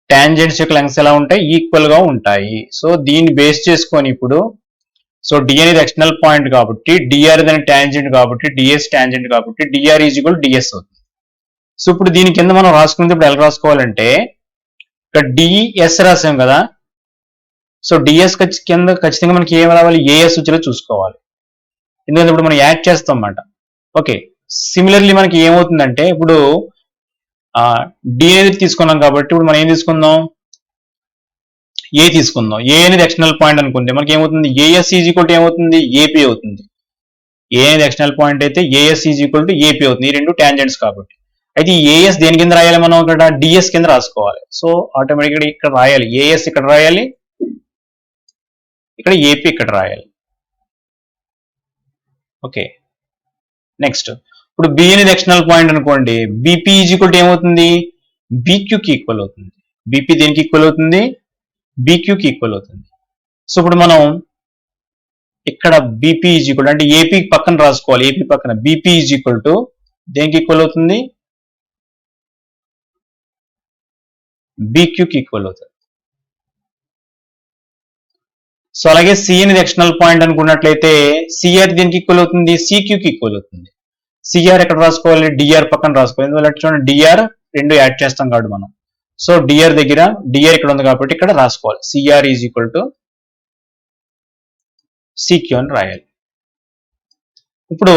టాంజెంట్స్ యొక్క లెంగ్త్స్ ఎలా ఉంటాయి, ఈక్వల్ గా ఉంటాయి. సో దీన్ని బేస్ చేసుకొని ఇప్పుడు సో డి అనేది ఎక్స్టర్నల్ పాయింట్ కాబట్టి డిఆర్ అనేది టాంజెంట్ కాబట్టి డిఎస్ టాంజెంట్ కాబట్టి డిఆర్ ఈజ్ ఈక్వల్ డిఎస్ అవుతుంది. సో ఇప్పుడు దీని కింద మనం రాసుకునేటప్పుడు ఎలా రాసుకోవాలంటే ఇక్కడ డిఎస్ రాసాం కదా, సో డిఎస్ కింద ఖచ్చితంగా మనకి ఏం రావాలి, ఏఎస్ వచ్చేలా చూసుకోవాలి. ఎందుకంటే ఇప్పుడు మనం యాడ్ చేస్తాం అన్నమాట. ఓకే, సిమిలర్లీ మనకి ఏమవుతుందంటే ఇప్పుడు డి అనేది తీసుకున్నాం కాబట్టి ఇప్పుడు మనం ఏం తీసుకుందాం, ఏ తీసుకుందాం. ఏ అనేది ఎక్స్టర్నల్ పాయింట్ అనుకుంటే మనకి ఏమవుతుంది, ఏఎస్ ఈజ్ ఈక్వల్ టు ఏమవుతుంది, ఏపీ అవుతుంది. ఏ అనేది ఎక్స్టర్నల్ పాయింట్ అయితే AS is equal to AP అవుతుంది. ఈ రెండు టాంజెంట్స్ కాబట్టి. అయితే ఈ ఏఎస్ దేని కింద రాయాలి, మనం ఇక్కడ డిఎస్ కింద రాసుకోవాలి. సో ఆటోమేటిక్గా ఇక్కడ రాయాలి, ఏఎస్ ఇక్కడ రాయాలి, ఇక్కడ ఏపీ ఇక్కడ రాయాలి. ఓకే, నెక్స్ట్ ఇప్పుడు బి అనేది ఎక్స్టర్నల్ పాయింట్ అనుకోండి, బీపీ ఈజ్ ఈక్వల్ టు ఏమవుతుంది, బీక్యూకి ఈక్వల్ అవుతుంది. బీపీ దేనికి ఈక్వల్ అవుతుంది, బీక్యూకి ఈక్వల్ అవుతుంది. సో ఇప్పుడు మనం ఇక్కడ బీపీ ఈజ్ ఈక్వల్ అంటే ఏపీ పక్కన రాసుకోవాలి, ఏపీ పక్కన బీపీ ఈజ్ ఈక్వల్ టు దేనికి ఈక్వల్ అవుతుంది, బీక్యూకి ఈక్వల్ అవుతుంది. సో అలాగే సి అనేది ఎక్స్టర్నల్ పాయింట్ అనుకున్నట్లయితే సిఆర్ దీనికి ఈక్వల్ అవుతుంది, సిక్యూకి ఈక్వల్ అవుతుంది. సిఆర్ ఎక్కడ రాసుకోవాలి, డిఆర్ పక్కన రాసుకోవాలి. ఎందువల్ల చూడండి డిఆర్ రెండు యాడ్ చేస్తాం కాబట్టి మనం. సో డిఆర్ దగ్గర డిఆర్ ఇక్కడ ఉంది కాబట్టి ఇక్కడ రాసుకోవాలి, CR is equal to CQ అని రాయాలి. ఇప్పుడు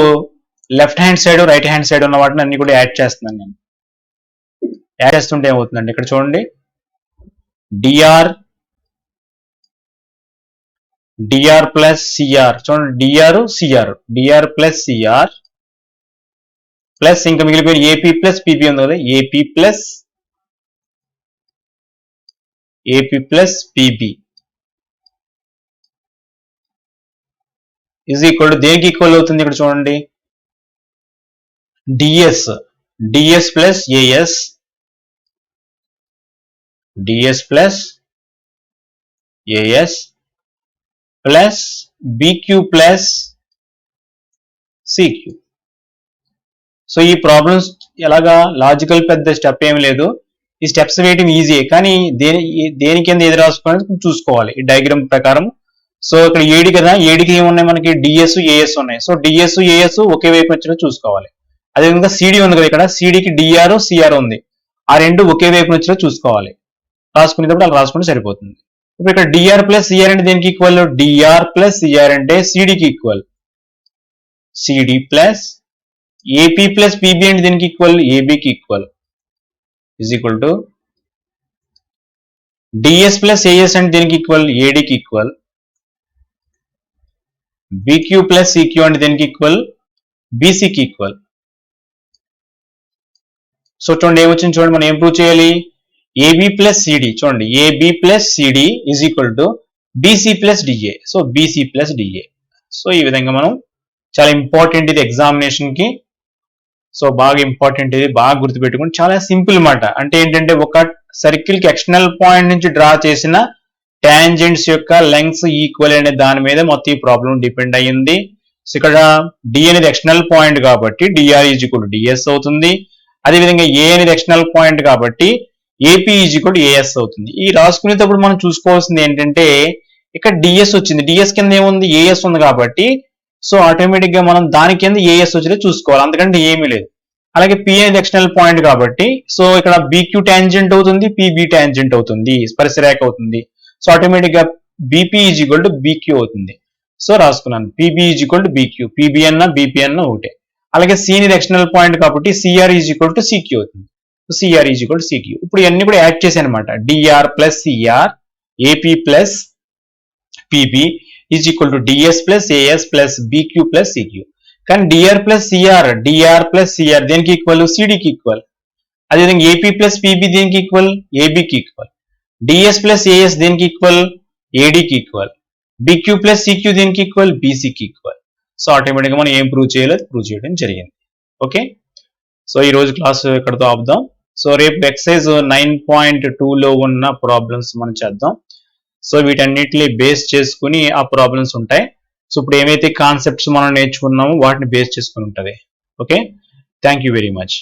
left hand side right hand side ఉన్న వాటిని అన్ని కూడా యాడ్ చేస్తున్నాను నేను. యాడ్ చేస్తుంటే ఏమవుతుందండి, ఇక్కడ చూడండి డిఆర్ ప్లస్ సిఆర్, చూడండి డిఆర్ ప్లస్ సిఆర్ ప్లస్ ఇంకా మిగిలిపోయిన ఏపీ ప్లస్ పీపీ ఉంది కదా, AP plus PB is equal to దేనికి ఈక్వల్ అవుతుంది, ఇక్కడ చూడండి DS plus AS, plus BQ plus CQ. So ఈ ప్రాబ్లమ్స్ ఎలాగా లాజికల్ పెద్ద స్టెప్ ఏమి లేదు, ఈ స్టెప్స్ వేయటం ఈజీ. కానీ దేని కింద ఏది రాసుకోవాలని చూసుకోవాలి ఈ డయాగ్రామ్ ప్రకారం. సో ఇక్కడ ఏడి కదా, ఏడికి ఏమున్నాయి మనకి డిఎస్ ఏఎస్ ఉన్నాయి. సో డిఎస్ ఏఎస్ ఒకే వైపు వచ్చినా చూసుకోవాలి. అదేవిధంగా సిడి ఉంది కదా, ఇక్కడ సిడికి డిఆర్ సిఆర్ ఉంది, ఆ రెండు ఒకే వైపు వచ్చినా చూసుకోవాలి. రాసుకునేటప్పుడు అలా రాసుకుంటే సరిపోతుంది. ఇప్పుడు ఇక్కడ డిఆర్ ప్లస్ సిఆర్ అంటే దేనికి ఈక్వల్, డిఆర్ ప్లస్ సిఆర్ అంటే సిడికి equal, CD plus AP plus PB అంటే దీనికి ఈక్వల్, ఏబీకి equal is equal to DS plus AS అంటే దీనికి ఈక్వల్, ఏడీకి ఈక్వల్, బీక్యూ ప్లస్ సిక్యూ అంటే దీనికి ఈక్వల్, బీసీకి ఈక్వల్. సో చూడండి ఏమొచ్చింది, చూడండి మనం ఏం ప్రూవ్ చేయాలి, ఏబీ ప్లస్ సిడి, చూడండి AB plus CD is equal to BC plus DA. So BC plus DA. So ఈ విధంగా మనం చాలా ఇంపార్టెంట్ ఇది ఎగ్జామినేషన్ కి. సో బాగా ఇంపార్టెంట్ ఇది, బాగా గుర్తుపెట్టుకోండి. చాలా సింపుల్ మాట. అంటే ఏంటంటే ఒక సర్కిల్ కి ఎక్స్టర్నల్ పాయింట్ నుంచి డ్రా చేసిన టాంజెంట్స్ యొక్క లెంగ్త్స్ ఈక్వల్ అనే దాని మీద మొత్తం ఈ ప్రాబ్లం డిపెండ్ అయ్యింది. సో ఇక్కడ డి అనేది ఎక్స్టర్నల్ పాయింట్ కాబట్టి DR is equal to DS అవుతుంది. అదేవిధంగా ఏ అనేది ఎక్స్టర్నల్ పాయింట్ కాబట్టి AP is equal to AS అవుతుంది. ఈ రాసుకునేటప్పుడు మనం చూసుకోవాల్సింది ఏంటంటే ఇక్కడ డిఎస్ వచ్చింది, డిఎస్ కింద ఏముంది, ఏఎస్ ఉంది కాబట్టి సో ఆటోమేటిక్ గా మనం దాని కింద ఏఎస్ వచ్చేది చూసుకోవాలి, అందుకంటే ఏమీ లేదు. అలాగే పి అనేది ఎక్స్టర్నల్ పాయింట్ కాబట్టి సో ఇక్కడ బీక్యూ టాంజెంట్ అవుతుంది, పిబి టాంజెంట్ అవుతుంది, స్పర్శరేఖ అవుతుంది. సో ఆటోమేటిక్ గా BP is equal to BQ అవుతుంది. సో రాసుకున్నాను PB is equal to BQ, PB అన్న బీపీ అన్న ఒకటే. అలాగే సి అనేది ఎక్స్టర్నల్ పాయింట్ కాబట్టి CR is equal to CQ అవుతుంది, CR is equal to CQ. ఇప్పుడు ఇవన్నీ కూడా యాడ్ చేశాను అనమాట, DR plus CR, AP plus PB, is equal to DS plus AS plus BQ plus CQ. కానీ డిఆర్ ప్లస్ సిఆర్ దేనికి equal? సిడికి equal. అదేవిధంగా ఏపీ ప్లస్ పిబి దేనికి ఈక్వల్? ఏబికి ఈక్వల్. డిఎస్ ప్లస్ ఏఎస్ దేనికి ఈక్వల్? ఏడికి ఈక్వల్. బిక్యూ ప్లస్ సిక్యూ దేనికి equal? బీసీకి ఈక్వల్. సో ఆటోమేటిక్గా మనం ఏం ప్రూవ్ చేయలేదు, ప్రూవ్ చేయడం జరిగింది. ఓకే, సో ఈ రోజు క్లాస్ ఇక్కడతో ఆపుదాం. సో రేపు ఎక్సైజ్ 9.2లో ఉన్న ప్రాబ్లమ్స్ మనం చేద్దాం. సో వీటన్నిటిని బేస్ చేసుకుని ఆ ప్రాబ్లమ్స్ ఉంటాయి. సో ఇప్పుడు ఏమైతే కాన్సెప్ట్స్ మనం నేర్చుకున్నామో వాటిని బేస్ చేసుకుని ఉంటుంది. Okay, thank you very much.